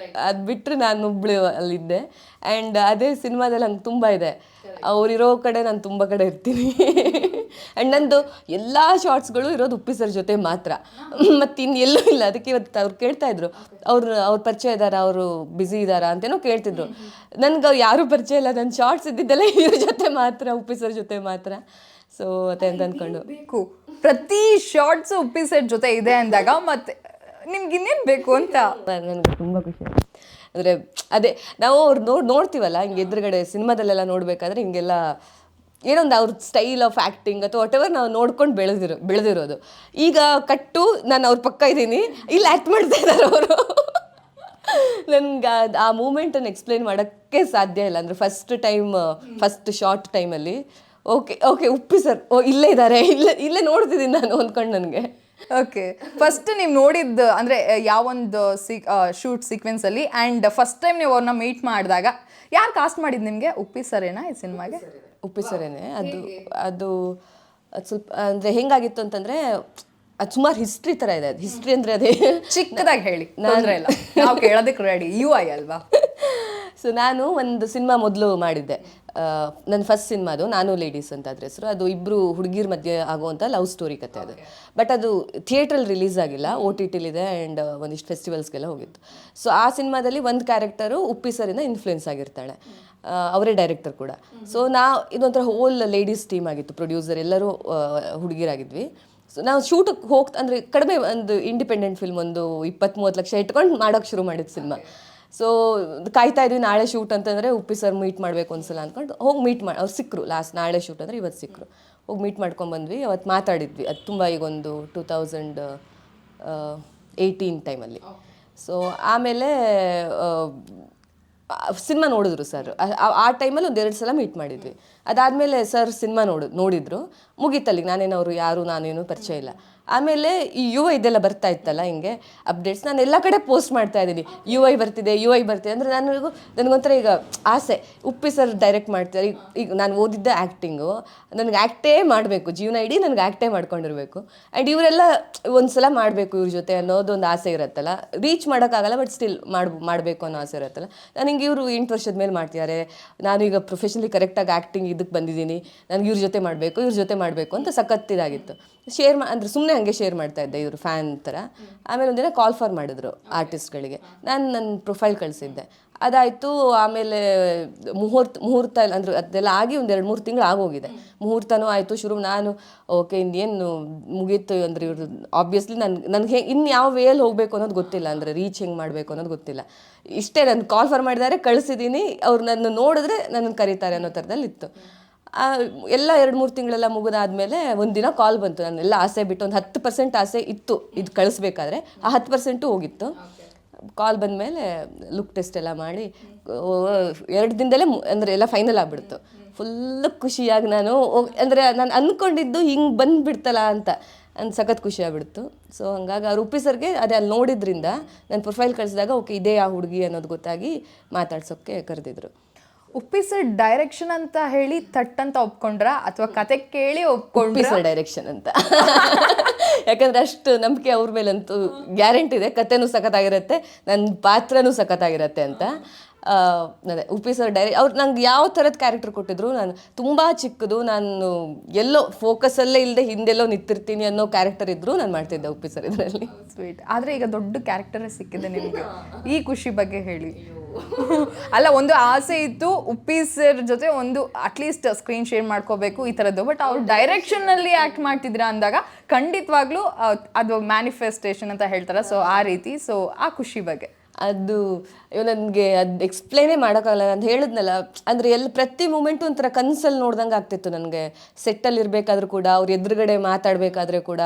ಅದು ಬಿಟ್ಟರೆ ನಾನು ಒಬ್ಬಳು ಅಲ್ಲಿದ್ದೆ. ಆ್ಯಂಡ್ ಅದೇ ಸಿನಿಮಾದಲ್ಲಿ ಹಂಗೆ ತುಂಬ ಇದೆ. ಅವರಿರೋ ಕಡೆ ನಾನು ತುಂಬ ಕಡೆ ಇರ್ತೀನಿ. ಆ್ಯಂಡ್ ನಂದು ಎಲ್ಲ ಶಾರ್ಟ್ಸ್ಗಳು ಇರೋದು ಉಪ್ಪಿ ಸರ್ ಜೊತೆ ಮಾತ್ರ, ಮತ್ತು ಇನ್ನೆಲ್ಲೂ ಇಲ್ಲ. ಅದಕ್ಕೆ ಇವತ್ತು ಅವ್ರು ಕೇಳ್ತಾಯಿದ್ರು, ಅವ್ರ ಪರಿಚಯ ಇದ್ದಾರಾ, ಅವರು ಬ್ಯುಸಿ ಇದ್ದಾರಾ ಅಂತೇನೋ ಕೇಳ್ತಿದ್ರು. ನನಗೆ ಯಾರೂ ಪರಿಚಯ ಇಲ್ಲ, ನನ್ನ ಶಾರ್ಟ್ಸ್ ಇದ್ದಿದ್ದೆಲ್ಲ ಇವ್ರ ಜೊತೆ ಮಾತ್ರ, ಉಪ್ಪಿ ಸರ್ ಜೊತೆ ಮಾತ್ರ. ಸೊ ಅದೇ ಅಂತ ಅಂದ್ಕೊಂಡು ಬೇಕು ಪ್ರತಿ ಶಾರ್ಟ್ಸು ಉಪ್ಪಿ ಸರ್ ಜೊತೆ ಇದೆ ಅಂದಾಗ ಮತ್ತೆ ನಿಮ್ಗೆ ಇನ್ನೇನು ಬೇಕು ಅಂತ ನನಗೆ ತುಂಬ ಖುಷಿ ಆಗುತ್ತೆ. ಅಂದರೆ ಅದೇ ನಾವು ಅವ್ರು ನೋಡ್ತೀವಲ್ಲ ಹಿಂಗೆ ಎದುರುಗಡೆ ಸಿನಿಮಾದಲ್ಲೆಲ್ಲ ನೋಡಬೇಕಾದ್ರೆ ಹಿಂಗೆಲ್ಲ ಏನೊಂದು ಅವ್ರ ಸ್ಟೈಲ್ ಆಫ್ ಆ್ಯಕ್ಟಿಂಗ್ ಅಥವಾ ವಾಟ್ ಎವರ್ ನಾವು ನೋಡ್ಕೊಂಡು ಬೆಳೆದಿರೋದು. ಈಗ ಕಟ್ಟು ನಾನು ಅವ್ರ ಪಕ್ಕ ಇದ್ದೀನಿ, ಇಲ್ಲಿ ಆ್ಯಕ್ಟ್ ಮಾಡ್ತಾ ಇದ್ದಾರೆ ಅವರು. ನನ್ಗೆ ಆ ಮೂಮೆಂಟನ್ನು ಎಕ್ಸ್ಪ್ಲೇನ್ ಮಾಡೋಕ್ಕೆ ಸಾಧ್ಯ ಇಲ್ಲ. ಅಂದರೆ ಫಸ್ಟ್ ಶಾರ್ಟ್ ಟೈಮಲ್ಲಿ ಓಕೆ ಉಪ್ಪಿ ಸರ್ ಇಲ್ಲೇ ಇದ್ದಾರೆ, ಇಲ್ಲೇ ನೋಡ್ತಿದ್ದೀನಿ ನಾನು ಅಂದ್ಕೊಂಡು ನನಗೆ. ಓಕೆ, ಫಸ್ಟ್ ನೀವು ನೋಡಿದ್ದು ಅಂದರೆ ಯಾವೊಂದು ಶೂಟ್ ಸೀಕ್ವೆನ್ಸಲ್ಲಿ ಆ್ಯಂಡ್ ಫಸ್ಟ್ ಟೈಮ್ ನೀವು ಅವ್ರನ್ನ ಮೀಟ್ ಮಾಡಿದಾಗ ಯಾರು ಕಾಸ್ಟ್ ಮಾಡಿದ್ದು ನಿಮಗೆ? ಉಪ್ಪಿ ಸರೇನಾ ಈ ಸಿನಿಮಾಗೆ? ಉಪ್ಪಿ ಸರೇನೆ. ಅದು ಸ್ವಲ್ಪ ಅಂದರೆ ಹೆಂಗಾಗಿತ್ತು ಅಂತಂದರೆ ಅದು ಸುಮಾರು ಹಿಸ್ಟ್ರಿ ಥರ ಇದೆ. ಅದು ಹಿಸ್ಟ್ರಿ ಅಂದರೆ ಅದೇ ಚಿಕ್ಕದಾಗಿ ಹೇಳಿ, ತೊಂದರೆ ಇಲ್ಲ, ನಾವು ಕೇಳೋದಕ್ಕೆ ರೆಡಿ. UI ಅಲ್ವಾ? ಸೊ ನಾನು ಒಂದು ಸಿನಿಮಾ ಮೊದಲು ಮಾಡಿದ್ದೆ, ನನ್ನ ಫಸ್ಟ್ ಸಿನಿಮಾ ಅದು ನಾನು ಲೇಡೀಸ್ ಅಂತ ಅದ್ರ ಹೆಸರು. ಅದು ಇಬ್ಬರು ಹುಡುಗಿರ ಮಧ್ಯೆ ಆಗುವಂಥ ಲವ್ ಸ್ಟೋರಿ ಕತೆ ಅದು. ಬಟ್ ಅದು ಥಿಯೇಟ್ರಲ್ಲಿ ರಿಲೀಸ್ ಆಗಿಲ್ಲ, OTT ಇದೆ ಆ್ಯಂಡ್ ಒಂದಿಷ್ಟು ಫೆಸ್ಟಿವಲ್ಸ್ಗೆಲ್ಲ ಹೋಗಿತ್ತು. ಸೊ ಆ ಸಿನಿಮಾದಲ್ಲಿ ಒಂದು ಕ್ಯಾರೆಕ್ಟರು ಉಪ್ಪಿ ಸರಿಂದ ಇನ್ಫ್ಲುಯೆನ್ಸ್ ಆಗಿರ್ತಾಳೆ, ಅವರೇ ಡೈರೆಕ್ಟರ್ ಕೂಡ. ಸೊ ಇದೊಂಥರ ಹೋಲ್ ಲೇಡೀಸ್ ಟೀಮ್ ಆಗಿತ್ತು, ಪ್ರೊಡ್ಯೂಸರ್ ಎಲ್ಲರೂ ಹುಡುಗಿರಾಗಿದ್ವಿ. ಸೊ ನಾವು ಶೂಟಿಗೆ ಅಂದರೆ ಕಡಿಮೆ ಒಂದು ಇಂಡಿಪೆಂಡೆಂಟ್ ಫಿಲ್ಮ್, ಒಂದು 20-30 ಲಕ್ಷ ಇಟ್ಕೊಂಡು ಮಾಡೋಕ್ಕೆ ಶುರು ಮಾಡಿದ್ದು ಸಿನಿಮಾ. ಸೊ ಕಾಯ್ತಾ ಇದ್ವಿ ನಾಳೆ ಶೂಟ್ ಅಂತಂದರೆ ಉಪ್ಪಿ ಸರ್ ಮೀಟ್ ಮಾಡಬೇಕು ಒಂದ್ಸಲ ಅಂದ್ಕೊಂಡು ಹೋಗಿ ಮೀಟ್ ಮಾಡಿ ಅವ್ರು ಸಿಕ್ಕರು. ಲಾಸ್ಟ್ ನಾಳೆ ಶೂಟ್ ಅಂದರೆ ಇವತ್ತು ಸಿಕ್ಕರು, ಹೋಗಿ ಮೀಟ್ ಮಾಡ್ಕೊಂಡ್ಬಂದ್ವಿ. ಅವತ್ತು ಮಾತಾಡಿದ್ವಿ, ಅದು ತುಂಬ ಈಗೊಂದು 2018 ಟೈಮಲ್ಲಿ. ಸೊ ಆಮೇಲೆ ಸಿನಿಮಾ ನೋಡಿದ್ರು ಸರ್. ಆ ಟೈಮಲ್ಲಿ 1-2 ಸಲ ಮೀಟ್ ಮಾಡಿದ್ವಿ. ಅದಾದಮೇಲೆ ಸರ್ ಸಿನಿಮಾ ನೋಡಿದ್ರು, ಮುಗೀತಲ್ಲಿಗೆ ನಾನೇನವರು ಯಾರು ನಾನೇನು ಪರಿಚಯ ಇಲ್ಲ. ಆಮೇಲೆ ಈ ಇದೆಲ್ಲ ಬರ್ತಾ ಇತ್ತಲ್ಲ ಹಿಂಗೆ ಅಪ್ಡೇಟ್ಸ್, ನಾನು ಎಲ್ಲ ಕಡೆ ಪೋಸ್ಟ್ ಮಾಡ್ತಾ ಇದ್ದೀನಿ, UI ಬರ್ತಿದೆ ಅಂದರೆ ನನಗೊಂಥರ ಈಗ ಆಸೆ, ಉಪ್ಪಿ ಸರ್ ಡೈರೆಕ್ಟ್ ಮಾಡ್ತಾರೆ. ಈಗ ನಾನು ಓದಿದ್ದೆ ಆ್ಯಕ್ಟಿಂಗು, ನನಗೆ ಆ್ಯಕ್ಟೇ ಮಾಡಬೇಕು, ಜೀವನ ಇಡೀ ನನಗೆ ಆ್ಯಕ್ಟೇ ಮಾಡ್ಕೊಂಡಿರಬೇಕು. ಆ್ಯಂಡ್ ಇವರೆಲ್ಲ ಒಂದು ಸಲ ಮಾಡಬೇಕು ಇವ್ರ ಜೊತೆ ಅನ್ನೋದೊಂದು ಆಸೆ ಇರುತ್ತಲ್ಲ, ರೀಚ್ ಮಾಡೋಕ್ಕಾಗಲ್ಲ ಬಟ್ ಸ್ಟಿಲ್ ಮಾಡಬೇಕು ಅನ್ನೋ ಆಸೆ ಇರುತ್ತಲ್ಲ. ನನಗೆ ಇವರು 8 ವರ್ಷದ ಮೇಲೆ ಮಾಡ್ತಿದ್ದಾರೆ, ನಾನು ಈಗ ಪ್ರೊಫೆಷನಲಿ ಕರೆಕ್ಟಾಗಿ ಆ್ಯಕ್ಟಿಂಗ್ ಇದಕ್ಕೆ ಬಂದಿದ್ದೀನಿ, ನನಗೆ ಇವ್ರ ಜೊತೆ ಮಾಡಬೇಕು ಅಂತ ಸಖತ್ತಿದಾಗಿತ್ತು. ಅಂದರೆ ಸುಮ್ಮನೆ ಹಂಗೆ ಶೇರ್ ಮಾಡ್ತಾ ಇದ್ದೆ ಇವರು ಫ್ಯಾನ್ ಥರ. ಆಮೇಲೆ ಒಂದಿನ ಕಾಲ್ ಫಾರ್ ಮಾಡಿದ್ರು ಆರ್ಟಿಸ್ಟ್ಗಳಿಗೆ, ನಾನು ನನ್ನ ಪ್ರೊಫೈಲ್ ಕಳಿಸಿದ್ದೆ. ಅದಾಯಿತು. ಆಮೇಲೆ ಮುಹೂರ್ತ ಅಂದರೆ ಅದೆಲ್ಲ ಆಗಿ 1-2-3 ತಿಂಗಳು ಆಗೋಗಿದೆ. ಮುಹೂರ್ತನೂ ಆಯಿತು, ನಾನು ಓಕೆ ಇನ್ನೇನು ಮುಗೀತು ಅಂದರೆ ಇವ್ರದ್ದು ಆಬ್ವಿಯಸ್ಲಿ ನನಗೆ ಇನ್ನು ಯಾವ ವೇಯಲ್ಲಿ ಹೋಗಬೇಕು ಅನ್ನೋದು ಗೊತ್ತಿಲ್ಲ, ಅಂದರೆ ರೀಚ್ ಹೆಂಗೆ ಮಾಡಬೇಕು ಅನ್ನೋದು ಗೊತ್ತಿಲ್ಲ. ಇಷ್ಟೇ, ನಾನು ಕಾಲ್ ಫಾರ್ ಮಾಡಿದ್ದಾರೆ, ಕಳಿಸಿದ್ದೀನಿ, ಅವ್ರು ನನ್ನ ನೋಡಿದ್ರೆ ನನ್ನನ್ನು ಕರೀತಾರೆ ಅನ್ನೋ ಥರದಲ್ಲಿ ಇತ್ತು. ಎಲ್ಲ 2-3 ತಿಂಗಳೆಲ್ಲ ಮುಗಿದಾದ್ಮೇಲೆ ಒಂದಿನ ಕಾಲ್ ಬಂತು. ನಾನೆಲ್ಲ ಆಸೆ ಬಿಟ್ಟು ಒಂದು 10% ಆಸೆ ಇತ್ತು ಇದು ಕಳಿಸ್ಬೇಕಾದ್ರೆ, ಆ 10% ಹೋಗಿತ್ತು. ಕಾಲ್ ಬಂದಮೇಲೆ ಲುಕ್ ಟೆಸ್ಟ್ ಎಲ್ಲ ಮಾಡಿ 2 ದಿನದಲ್ಲೇ ಅಂದರೆ ಎಲ್ಲ ಫೈನಲ್ ಆಗಿಬಿಡ್ತು. ಫುಲ್ಲು ಖುಷಿಯಾಗಿ ನಾನು ಅಂದ್ಕೊಂಡಿದ್ದು ಹಿಂಗೆ ಬಂದುಬಿಡ್ತಲ್ಲ ಅಂತ ಸಖತ್ ಖುಷಿ ಆಗ್ಬಿಡ್ತು. ಸೊ ಹಂಗಾಗಿ ಅವ್ರು ಉಪ್ಪಿ ಸರ್ಗೆ ಅದೇ ಅಲ್ಲಿ ನೋಡಿದ್ರಿಂದ ನನ್ನ ಪ್ರೊಫೈಲ್ ಕಳಿಸಿದಾಗ ಓಕೆ ಇದೇ ಆ ಹುಡುಗಿ ಅನ್ನೋದು ಗೊತ್ತಾಗಿ ಮಾತಾಡ್ಸೋಕ್ಕೆ ಕರೆದಿದ್ರು. ಉಪ್ಪಿ ಸರ್ ಡೈರೆಕ್ಷನ್ ಅಂತ ಹೇಳಿ ಥಟ್ ಅಂತ ಒಪ್ಕೊಂಡ್ರ ಅಥವಾ ಕತೆ ಕೇಳಿ ಒಪ್ಕೊಂಡ್ರ? ಉಪ್ಪಿ ಸರ್ ಡೈರೆಕ್ಷನ್ ಅಂತ ಯಾಕಂದ್ರೆ ಅಷ್ಟು ನಂಬಿಕೆ ಅವ್ರ ಮೇಲಂತೂ ಗ್ಯಾರಂಟಿ ಇದೆ, ಕತೆನೂ ಸಖತ್ತಾಗಿರುತ್ತೆ, ನನ್ನ ಪಾತ್ರನೂ ಸಖತ್ತಾಗಿರುತ್ತೆ ಅಂತ. ಅದೇ ಉಪ್ಪಿ ಸರ್ ಅವ್ರು ನಂಗೆ ಯಾವ ಥರದ ಕ್ಯಾರೆಕ್ಟರ್ ಕೊಟ್ಟಿದ್ರು, ನಾನು ತುಂಬ ಚಿಕ್ಕದು, ನಾನು ಎಲ್ಲೋ ಫೋಕಸಲ್ಲೇ ಇಲ್ಲದೆ ಹಿಂದೆಲ್ಲೋ ನಿಂತಿರ್ತೀನಿ ಅನ್ನೋ ಕ್ಯಾರೆಕ್ಟರ್ ಇದ್ದರೂ ನಾನು ಮಾಡ್ತಿದ್ದೆ ಉಪ್ಪಿ ಸರ್ ಇದರಲ್ಲಿ. ಸ್ವೀಟ್. ಆದರೆ ಈಗ ದೊಡ್ಡ ಕ್ಯಾರೆಕ್ಟರೇ ಸಿಕ್ಕಿದೆ ನಿಮಗೆ, ಈ ಖುಷಿ ಬಗ್ಗೆ ಹೇಳಿ. ಅಲ್ಲ, ಒಂದು ಆಸೆ ಇತ್ತು ಉಪ್ಪಿ ಸರ್ ಜೊತೆ ಒಂದು ಅಟ್ಲೀಸ್ಟ್ ಸ್ಕ್ರೀನ್ ಶೇರ್ ಮಾಡ್ಕೋಬೇಕು ಈ ಥರದ್ದು, ಬಟ್ ಅವ್ರು ಡೈರೆಕ್ಷನ್ನಲ್ಲಿ ಆ್ಯಕ್ಟ್ ಮಾಡ್ತಿದ್ದೀರಾ ಅಂದಾಗ ಖಂಡಿತವಾಗ್ಲೂ ಅದು ಮ್ಯಾನಿಫೆಸ್ಟೇಷನ್ ಅಂತ ಹೇಳ್ತಾರೆ, ಸೊ ಆ ರೀತಿ. ಸೊ ಆ ಖುಷಿ ಬಗ್ಗೆ ಅದು ನನಗೆ ಅದು ಎಕ್ಸ್ಪ್ಲೇನೇ ಮಾಡೋಕ್ಕಾಗಲ್ಲ. ನಾನು ಹೇಳಿದ್ನಲ್ಲ, ಅಂದರೆ ಪ್ರತಿ ಮೂಮೆಂಟು ಒಂಥರ ಕನಸಲ್ಲಿ ನೋಡ್ದಂಗೆ ಆಗ್ತಿತ್ತು ನನಗೆ. ಸೆಟ್ಟಲ್ಲಿ ಇರಬೇಕಾದ್ರೂ ಕೂಡ, ಅವ್ರ ಎದುರುಗಡೆ ಮಾತಾಡಬೇಕಾದ್ರೆ ಕೂಡ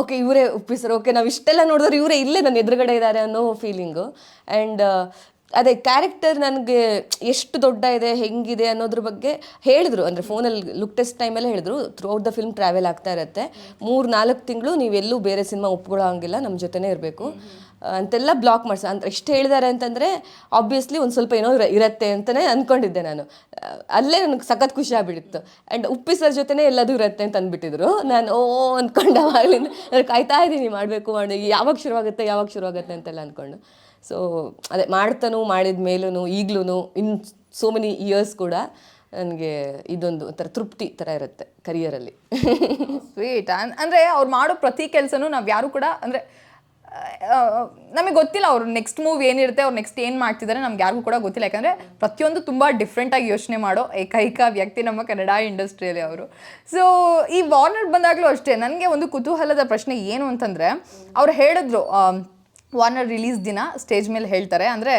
ಓಕೆ ಇವರೇ ಉಪ್ಪಿ ಸರ್, ಓಕೆ ನಾವು ಇಷ್ಟೆಲ್ಲ ನೋಡಿದ್ರೆ ಇವರೇ ಇಲ್ಲೇ ನನ್ನ ಎದುರುಗಡೆ ಇದ್ದಾರೆ ಅನ್ನೋ ಫೀಲಿಂಗು. ಆ್ಯಂಡ್ ಅದೇ ಕ್ಯಾರೆಕ್ಟರ್ ನನಗೆ ಎಷ್ಟು ದೊಡ್ಡ ಇದೆ ಹೆಂಗಿದೆ ಅನ್ನೋದ್ರ ಬಗ್ಗೆ ಹೇಳಿದ್ರು. ಅಂದರೆ ಫೋನಲ್ಲಿ ಲುಕ್ ಟೆಸ್ಟ್ ಟೈಮಲ್ಲೇ ಹೇಳಿದ್ರು, through out the film travel ಆಗ್ತಾ ಇರುತ್ತೆ, 3-4 ತಿಂಗಳು ನೀವೆಲ್ಲೂ ಬೇರೆ ಸಿನಿಮಾ ಒಪ್ಕೊಳ್ಳೋ ಹಂಗಿಲ್ಲ, ನಮ್ಮ ಜೊತೆನೇ ಇರಬೇಕು ಅಂತೆಲ್ಲ ಬ್ಲಾಕ್ ಮಾಡಿಸ ಅಂತ ಎಷ್ಟು ಹೇಳಿದ್ದಾರೆ ಅಂತಂದರೆ ಆಬ್ವಿಯಸ್ಲಿ ಒಂದು ಸ್ವಲ್ಪ ಏನೋ ಇರುತ್ತೆ ಅಂತಲೇ ಅಂದ್ಕೊಂಡಿದ್ದೆ ನಾನು. ಅಲ್ಲೇ ನನಗೆ ಸಖತ್ ಖುಷಿ ಆಗ್ಬಿಟ್ಟಿತ್ತು. ಆ್ಯಂಡ್ ಉಪ್ಪಿ ಸರ್ ಜೊತೆನೇ ಎಲ್ಲದೂ ಇರುತ್ತೆ ಅಂತ ಅಂದ್ಬಿಟ್ಟಿದ್ರು. ನಾನು ಅಂದ್ಕೊಂಡು ಅವಾಗಲಿಂದ ನಾನು ಕಾಯ್ತಾ ಇದ್ದೀನಿ ಮಾಡಬೇಕು ಯಾವಾಗ ಶುರುವಾಗುತ್ತೆ ಅಂತೆಲ್ಲ ಅಂದ್ಕೊಂಡು. ಸೊ ಅದೇ ಮಾಡಿದ ಮೇಲೂ ಈಗಲೂ ಇನ್ ಸೋ ಮೆನಿ ಇಯರ್ಸ್ ಕೂಡ ನನಗೆ ಇದೊಂದು ಒಂಥರ ತೃಪ್ತಿ ಥರ ಇರುತ್ತೆ ಕರಿಯರಲ್ಲಿ. ಸ್ವೀಟ್. ಅಂದರೆ ಅವ್ರು ಮಾಡೋ ಪ್ರತಿ ಕೆಲಸನೂ ನಾವು ಯಾರು ಕೂಡ ಅಂದರೆ ನಮಗೆ ಗೊತ್ತಿಲ್ಲ ಅವ್ರು ನೆಕ್ಸ್ಟ್ ಮೂವ್ ಏನಿರುತ್ತೆ, ಅವ್ರು ನೆಕ್ಸ್ಟ್ ಏನು ಮಾಡ್ತಿದ್ದಾರೆ ನಮ್ಗೆ ಯಾರಿಗೂ ಕೂಡ ಗೊತ್ತಿಲ್ಲ. ಯಾಕಂದರೆ ಪ್ರತಿಯೊಂದು ತುಂಬ ಡಿಫ್ರೆಂಟಾಗಿ ಯೋಚನೆ ಮಾಡೋ ಏಕೈಕ ವ್ಯಕ್ತಿ ನಮ್ಮ ಕನ್ನಡ ಇಂಡಸ್ಟ್ರಿಯಲ್ಲಿ ಅವರು. ಸೊ ಈ ವಾರ್ನರ್ ಬಂದಾಗಲೂ ಅಷ್ಟೇ ನನಗೆ ಒಂದು ಕುತೂಹಲದ ಪ್ರಶ್ನೆ ಏನು ಅಂತಂದರೆ, ಅವ್ರು ಹೇಳಿದ್ರು ವಾರ್ನರ್ ರಿಲೀಸ್ ದಿನ ಸ್ಟೇಜ್ ಮೇಲೆ ಹೇಳ್ತಾರೆ, ಅಂದರೆ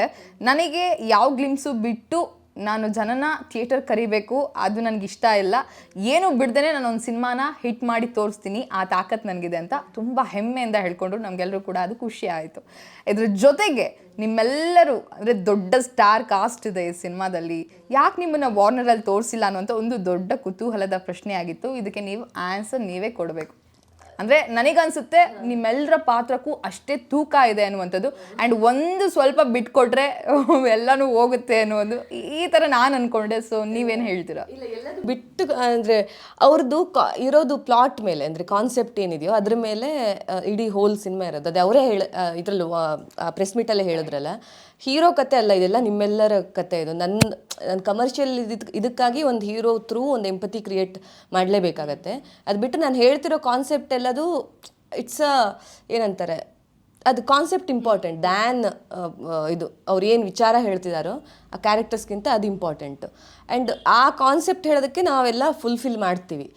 ನನಗೆ ಯಾವ ಗ್ಲಿಮ್ಸು ಬಿಟ್ಟು ನಾನು ಜನನ ಥಿಯೇಟರ್ ಕರಿಬೇಕು ಅದು ನನಗೆ ಇಷ್ಟ ಇಲ್ಲ, ಏನು ಬಿಡ್ದೇ ನಾನೊಂದು ಸಿನಿಮಾನ ಹಿಟ್ ಮಾಡಿ ತೋರಿಸ್ತೀನಿ, ಆ ತಾಕತ್ ನನಗಿದೆ ಅಂತ ತುಂಬ ಹೆಮ್ಮೆಯಿಂದ ಹೇಳ್ಕೊಂಡ್ರು. ನಮಗೆಲ್ಲರೂ ಕೂಡ ಅದು ಖುಷಿ ಆಯಿತು. ಇದ್ರ ಜೊತೆಗೆ ನಿಮ್ಮೆಲ್ಲರೂ ಅಂದರೆ ದೊಡ್ಡ ಸ್ಟಾರ್ ಕಾಸ್ಟ್ ಇದೆ ಈ ಸಿನಿಮಾದಲ್ಲಿ, ಯಾಕೆ ನಿಮ್ಮನ್ನು ವಾರ್ನರಲ್ಲಿ ತೋರಿಸಿಲ್ಲ ಅನ್ನುವಂಥ ಒಂದು ದೊಡ್ಡ ಕುತೂಹಲದ ಪ್ರಶ್ನೆ ಆಗಿತ್ತು. ಇದಕ್ಕೆ ನೀವು ಆನ್ಸರ್ ನೀವೇ ಕೊಡಬೇಕು. ಅಂದರೆ ನನಗನ್ಸುತ್ತೆ ನಿಮ್ಮೆಲ್ಲರ ಪಾತ್ರಕ್ಕೂ ಅಷ್ಟೇ ತೂಕ ಇದೆ ಅನ್ನುವಂಥದ್ದು. ಆ್ಯಂಡ್ ಒಂದು ಸ್ವಲ್ಪ ಬಿಟ್ಕೊಟ್ರೆ ಎಲ್ಲನೂ ಹೋಗುತ್ತೆ ಅನ್ನೋದು ಈ ಥರ ನಾನು ಅಂದ್ಕೊಂಡೆ. ಸೊ ನೀವೇನು ಹೇಳ್ತೀರಾ? ಬಿಟ್ಟು ಅಂದರೆ ಅವ್ರದ್ದು ಇರೋದು ಪ್ಲಾಟ್ ಮೇಲೆ, ಅಂದರೆ ಕಾನ್ಸೆಪ್ಟ್ ಏನಿದೆಯೋ ಅದ್ರ ಮೇಲೆ ಇಡೀ ಹೋಲ್ ಸಿನಿಮಾ ಇರೋದು. ಅದೇ ಅವರೇ ಇದರಲ್ಲೂ ಪ್ರೆಸ್ ಮೀಟಲ್ಲೇ ಹೇಳಿದ್ರಲ್ಲ, ಹೀರೋ ಕತೆ ಅಲ್ಲ ಇದೆಲ್ಲ, ನಿಮ್ಮೆಲ್ಲರ ಕತೆ ಇದು. ನನ್ನ ಕಮರ್ಷಿಯಲ್ ಇದಕ್ಕಾಗಿ ಒಂದು ಹೀರೋ ಥ್ರೂ ಒಂದು ಎಂಪತಿ ಕ್ರಿಯೇಟ್ ಮಾಡಲೇಬೇಕಾಗತ್ತೆ. ಅದು ಬಿಟ್ಟು ನಾನು ಹೇಳ್ತಿರೋ ಕಾನ್ಸೆಪ್ಟ್ ಎಲ್ಲದು ಇಟ್ಸ್ ಏನಂತಾರೆ, ಅದು ಕಾನ್ಸೆಪ್ಟ್ ಇಂಪಾರ್ಟೆಂಟ್ ದ್ಯಾನ್ ಇದು ಅವ್ರು ಏನು ವಿಚಾರ ಹೇಳ್ತಿದ್ದಾರೋ ಆ ಕ್ಯಾರೆಕ್ಟರ್ಸ್ಗಿಂತ ಅದು ಇಂಪಾರ್ಟೆಂಟು. ಆ್ಯಂಡ್ ಆ ಕಾನ್ಸೆಪ್ಟ್ ಹೇಳೋದಕ್ಕೆ ನಾವೆಲ್ಲ ಫುಲ್ಫಿಲ್ ಮಾಡ್ತೀವಿ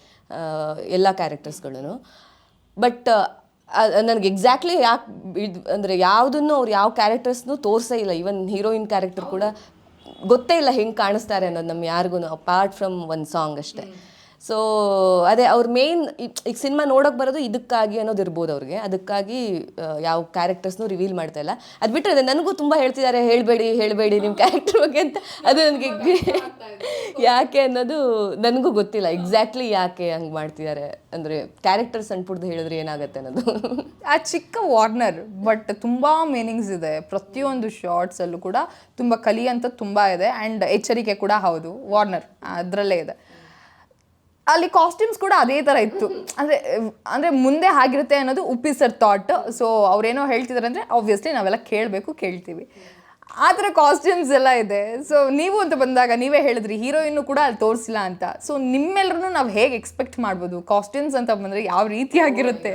ಎಲ್ಲ ಕ್ಯಾರೆಕ್ಟರ್ಸ್ಗಳನ್ನು. ಬಟ್ ನನಗೆ ಎಕ್ಸಾಕ್ಟ್ಲಿ ಯಾಕೆ ಅಂದರೆ ಯಾವುದನ್ನು ಅವ್ರು ಯಾವ ಕ್ಯಾರೆಕ್ಟರ್ಸ್ನೂ ತೋರಿಸೇ ಇಲ್ಲ. ಈವನ್ ಹೀರೋಯಿನ್ ಕ್ಯಾರೆಕ್ಟರ್ ಕೂಡ ಗೊತ್ತೇ ಇಲ್ಲ ಹೆಂಗೆ ಕಾಣಿಸ್ತಾರೆ ಅನ್ನೋದು ನಮ್ಮ ಯಾರಿಗೂ, ಅಪಾರ್ಟ್ ಫ್ರಮ್ ಒಂದು ಸಾಂಗ್ ಅಷ್ಟೇ. ಸೊ ಅದೇ ಅವ್ರ ಮೇನ್ ಈಗ ಸಿನಿಮಾ ನೋಡೋಕೆ ಬರೋದು ಇದಕ್ಕಾಗಿ ಅನ್ನೋದು ಇರ್ಬೋದು ಅವ್ರಿಗೆ. ಅದಕ್ಕಾಗಿ ಯಾವ ಕ್ಯಾರೆಕ್ಟರ್ಸ್ನೂ ರಿವೀಲ್ ಮಾಡ್ತಾ ಇಲ್ಲ. ಅದು ಬಿಟ್ಟರೆ ನನಗೂ ತುಂಬ ಹೇಳ್ತಿದ್ದಾರೆ ಹೇಳಬೇಡಿ ನಿಮ್ಮ ಕ್ಯಾರೆಕ್ಟರ್ ಬಗ್ಗೆ ಅಂತ. ಅದು ನನಗೆ ಯಾಕೆ ಅನ್ನೋದು ನನಗೂ ಗೊತ್ತಿಲ್ಲ ಎಕ್ಸಾಕ್ಟ್ಲಿ ಯಾಕೆ ಹಂಗೆ ಮಾಡ್ತಿದ್ದಾರೆ. ಅಂದರೆ ಕ್ಯಾರೆಕ್ಟರ್ಸ್ ಅನ್ಬಿಡ್ದು ಹೇಳಿದ್ರೆ ಏನಾಗುತ್ತೆ ಅನ್ನೋದು. ಆ ಚಿಕ್ಕ ವಾರ್ನರ್ ಬಟ್ ತುಂಬ ಮೀನಿಂಗ್ಸ್ ಇದೆ. ಪ್ರತಿಯೊಂದು ಶಾರ್ಟ್ಸಲ್ಲೂ ಕೂಡ ತುಂಬ ಕಲಿಯಂತ ತುಂಬ ಇದೆ. ಆ್ಯಂಡ್ ಎಚ್ಚರಿಕೆ ಕೂಡ ಹೌದು, ವಾರ್ನರ್ ಅದರಲ್ಲೇ ಇದೆ. ಅಲ್ಲಿ ಕಾಸ್ಟ್ಯೂಮ್ಸ್ ಕೂಡ ಅದೇ ಥರ ಇತ್ತು. ಅಂದರೆ ಮುಂದೆ ಆಗಿರುತ್ತೆ ಅನ್ನೋದು ಉಪ್ಪಿ ಸರ್ ಥಾಟ್. ಸೊ ಅವ್ರೇನೋ ಹೇಳ್ತಿದ್ದಾರೆ ಅಂದರೆ ಆಬ್ವಿಯಸ್ಲಿ ನಾವೆಲ್ಲ ಕೇಳ್ತೀವಿ. ಆ ಥರ ಕಾಸ್ಟ್ಯೂಮ್ಸ್ ಎಲ್ಲ ಇದೆ. ಸೊ ನೀವು ಅಂತ ಬಂದಾಗ ನೀವೇ ಹೇಳಿದ್ರಿ ಹೀರೋಯಿನ್ನು ಕೂಡ ಅಲ್ಲಿ ತೋರಿಸಿಲ್ಲ ಅಂತ. ಸೊ ನಿಮ್ಮೆಲ್ಲರೂ ನಾವು ಹೇಗೆ ಎಕ್ಸ್ಪೆಕ್ಟ್ ಮಾಡ್ಬೋದು ಕಾಸ್ಟ್ಯೂಮ್ಸ್ ಅಂತ ಬಂದರೆ ಯಾವ ರೀತಿಯಾಗಿರುತ್ತೆ?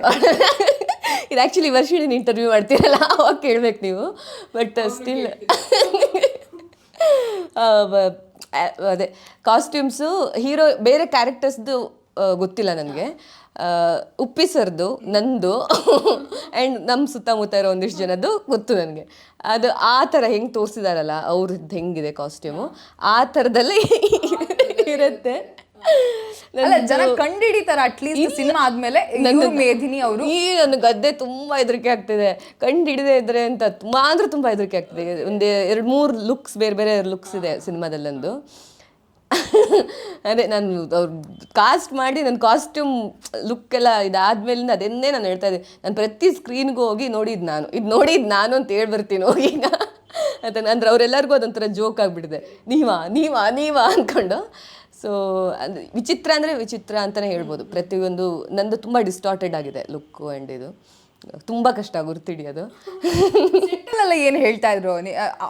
ಇದು ಆ್ಯಕ್ಚುಲಿ ವರ್ಷಿಣಿನ ಇಂಟರ್ವ್ಯೂ ಮಾಡ್ತೀರಲ್ಲ ಅವಾಗ ಕೇಳ್ಬೇಕು ನೀವು. ಬಟ್ ಸ್ಟಿಲ್ ಅದೇ ಕಾಸ್ಟ್ಯೂಮ್ಸು ಹೀರೋ ಬೇರೆ ಕ್ಯಾರೆಕ್ಟರ್ಸ್ದು ಗೊತ್ತಿಲ್ಲ ನನಗೆ. ಉಪ್ಪಿ ಸರ್ದು, ನಂದು ಆ್ಯಂಡ್ ನಮ್ಮ ಸುತ್ತಮುತ್ತ ಇರೋ ಒಂದಿಷ್ಟು ಜನದ್ದು ಗೊತ್ತು ನನಗೆ. ಅದು ಆ ಥರ ಹೆಂಗೆ ತೋರಿಸಿದಾರಲ್ಲ ಅವ್ರದ್ದು ಹೆಂಗಿದೆ ಕಾಸ್ಟ್ಯೂಮು ಆ ಥರದಲ್ಲೇ ಇರುತ್ತೆ. ಅಲ್ಲ ಜನ ಕಂಡಿಡಿತಾರೆ ಅಟ್ಲೀಸ್ಟ್ ಸಿನಿಮಾ ಆದ್ಮೇಲೆ ಮೇಧಿನಿ ಅವರು. ಈ ನನ್ನ ಗದ್ದೆ ತುಂಬಾ ಹೆದರಿಕೆ ಆಗ್ತಿದೆ, ಕಂಡಿಡಿದೇ ಇದ್ರೆ ಅಂತ ತುಂಬಾ ಅಂದ್ರೆ ತುಂಬಾ ಹೆದರಿಕೆ ಆಗ್ತಿದೆ. ಒಂದು 2-3 ಲುಕ್ಸ್ ಬೇರೆ ಲುಕ್ಸ್ ಇದೆ ಸಿನಿಮಾದಲ್ಲೊಂದು. ಅದೇ ನಾನು ಅವ್ರು ಕಾಸ್ಟ್ ಮಾಡಿ ನನ್ನ ಕಾಸ್ಟ್ಯೂಮ್ ಲುಕ್ ಎಲ್ಲ ಇದಾದ್ಮೇಲಿಂದ ಅದನ್ನೇ ನಾನು ಹೇಳ್ತಾ ಇದ್ದೆ. ನಾನು ಪ್ರತಿ ಸ್ಕ್ರೀನ್ಗೂ ಹೋಗಿ ನೋಡಿದ್ದು ನಾನು ಅಂತ ಹೇಳ್ಬರ್ತೀನಿ ಹೋಗಿ ಈಗ ಅಂತ. ಅಂದ್ರೆ ಅವರೆಲ್ಲರಿಗೂ ಅದೊಂಥರ ಜೋಕ್ ಆಗಿಬಿಟ್ಟಿದೆ, ನೀವಾ ಅಂದ್ಕೊಂಡು. ಸೊ ಅಂದರೆ ವಿಚಿತ್ರ ಅಂತಲೇ ಹೇಳ್ಬೋದು. ಪ್ರತಿಯೊಂದು ನಂದು ತುಂಬ ಡಿಸ್ಟಾರ್ಟೆಡ್ ಆಗಿದೆ ಲುಕ್ಕು. ಆ್ಯಂಡ್ ಇದು ತುಂಬ ಕಷ್ಟ ಗುರ್ತಿಡಿಯೋದು. ಸೆಟ್ಟಲ್ಲೆಲ್ಲ ಏನು ಹೇಳ್ತಾ ಇದ್ರು?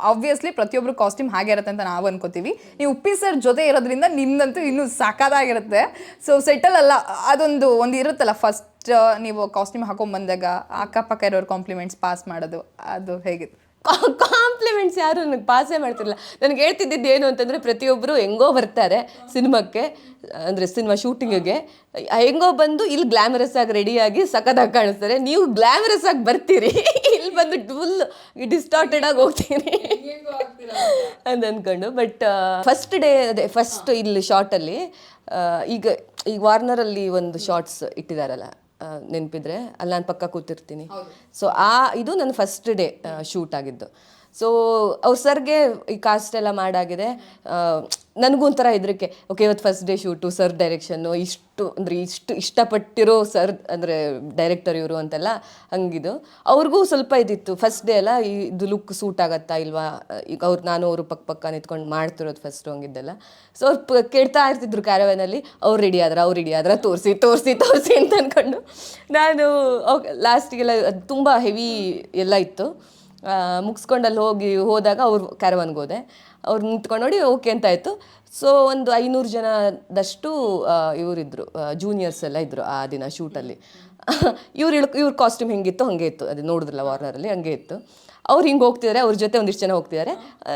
ಆಬ್ವಿಯಸ್ಲಿ ಪ್ರತಿಯೊಬ್ಬರು ಕಾಸ್ಟ್ಯೂಮ್ ಹಾಗೆ ಇರುತ್ತೆ ಅಂತ ನಾವು ಅನ್ಕೋತೀವಿ. ನೀವು ಉಪ್ಪಿ ಸರ್ ಜೊತೆ ಇರೋದ್ರಿಂದ ನಿಮ್ದಂತೂ ಇನ್ನೂ ಸಾಕಾಗಿರುತ್ತೆ. ಸೊ ಸೆಟ್ಟಲ್ಲೆಲ್ಲ ಒಂದು ಇರುತ್ತಲ್ಲ, ಫಸ್ಟ್ ನೀವು ಕಾಸ್ಟ್ಯೂಮ್ ಹಾಕೊಂಡ್ಬಂದಾಗ ಅಕ್ಕಪಕ್ಕ ಇರೋರು ಕಾಂಪ್ಲಿಮೆಂಟ್ಸ್ ಪಾಸ್ ಮಾಡೋದು, ಅದು ಹೇಗಿತ್ತು? ಕಾಂಪ್ಲಿಮೆಂಟ್ಸ್ ಯಾರು ನನಗೆ ಪಾಸೇ ಮಾಡ್ತಿರಲಿಲ್ಲ. ನನಗೆ ಹೇಳ್ತಿದ್ದಿದ್ದು ಏನು ಅಂತಂದರೆ, ಪ್ರತಿಯೊಬ್ಬರು ಹೆಂಗೋ ಬರ್ತಾರೆ ಸಿನಿಮಾಕ್ಕೆ, ಅಂದರೆ ಸಿನಿಮಾ ಶೂಟಿಂಗಿಗೆ ಹೆಂಗೋ ಬಂದು ಇಲ್ಲಿ ಗ್ಲಾಮರಸ್ ಆಗಿ ರೆಡಿಯಾಗಿ ಸಖತ್ತಾಗಿ ಕಾಣಿಸ್ತಾರೆ. ನೀವು ಗ್ಲಾಮರಸ್ ಆಗಿ ಬರ್ತೀರಿ, ಇಲ್ಲಿ ಬಂದು ಫುಲ್ ಡಿಸ್ಟಾರ್ಟೆಡ್ ಆಗಿ ಹೋಗ್ತೀನಿ ಅಂತ ಅಂದ್ಕೊಂಡು. ಬಟ್ ಫಸ್ಟ್ ಡೇ ಅದೇ ಫಸ್ಟ್ ಇಲ್ಲಿ ಶಾರ್ಟಲ್ಲಿ ಈಗ ವಾರ್ನರಲ್ಲಿ ಒಂದು ಶಾರ್ಟ್ಸ್ ಇಟ್ಟಿದ್ದಾರಲ್ಲ, ನೆನಪಿದ್ರೆ ಅಲ್ಲಿ ನಾನು ಪಕ್ಕ ಕೂತಿರ್ತೀನಿ. ಸೊ ಇದು ನನ್ನ ಫಸ್ಟ್ ಡೇ ಶೂಟ್ ಆಗಿದ್ದು. ಸೊ ಅವ್ರ ಸರ್ಗೆ ಈ ಕಾಸ್ಟ್ ಎಲ್ಲ ಮಾಡಾಗಿದೆ. ನನಗೂ ಒಂಥರ ಹೆದರಿಕೆ, ಓಕೆ ಇವತ್ತು ಫಸ್ಟ್ ಡೇ ಶೂಟು, ಸರ್ ಡೈರೆಕ್ಷನ್ನು, ಇಷ್ಟು ಇಷ್ಟಪಟ್ಟಿರೋ ಸರ್ ಅಂದರೆ ಡೈರೆಕ್ಟರ್ ಇವರು ಅಂತೆಲ್ಲ ಹಂಗಿದು. ಅವ್ರಿಗೂ ಸ್ವಲ್ಪ ಇದಿತ್ತು ಫಸ್ಟ್ ಡೇ ಅಲ್ಲ, ಇದು ಲುಕ್ ಸೂಟ್ ಆಗತ್ತಾ ಇಲ್ವಾ, ಈಗ ನಾನು ಅವರು ಪಕ್ಕ ನಿಂತ್ಕೊಂಡು ಮಾಡ್ತಿರೋದು ಫಸ್ಟ್ ಹಂಗಿದ್ದೆಲ್ಲ. ಸೊ ಅವ್ರು ಕೇಳ್ತಾ ಇರ್ತಿದ್ರು ಕ್ಯಾರವ್ಯಾನಲ್ಲಿ, ಅವ್ರು ರೆಡಿ ಆದ್ರೆ ತೋರಿಸಿ ಅಂತ ಅಂದ್ಕೊಂಡು ನಾನು ಲಾಸ್ಟಿಗೆಲ್ಲ ತುಂಬ ಹೆವಿ ಎಲ್ಲ ಇತ್ತು. ಮುಗಿಸ್ಕೊಂಡು ಅಲ್ಲಿ ಹೋದಾಗ ಅವ್ರು ಕ್ಯಾರವಾನ್ಗೆ ಹೋದೆ. ಅವ್ರು ನಿಂತ್ಕೊಂಡು ನೋಡಿ ಓಕೆ ಅಂತ ಆಯಿತು. ಸೊ ಒಂದು 500 ಜನದಷ್ಟು ಇವರಿದ್ದರು, ಜೂನಿಯರ್ಸ್ ಎಲ್ಲ ಇದ್ದರು ಆ ದಿನ ಶೂಟಲ್ಲಿ. ಇವ್ರ ಕಾಸ್ಟ್ಯೂಮ್ ಹೆಂಗಿತ್ತು ಹಾಗೆ ಇತ್ತು, ಅದು ನೋಡಿದ್ರಲ್ಲ ವಾರ್ನರಲ್ಲಿ, ಹಂಗೆ ಇತ್ತು. ಅವ್ರು ಹಿಂಗೆ ಹೋಗ್ತಿದ್ದಾರೆ, ಅವ್ರ ಜೊತೆ ಒಂದಿಷ್ಟು ಜನ ಹೋಗ್ತಿದ್ದಾರೆ,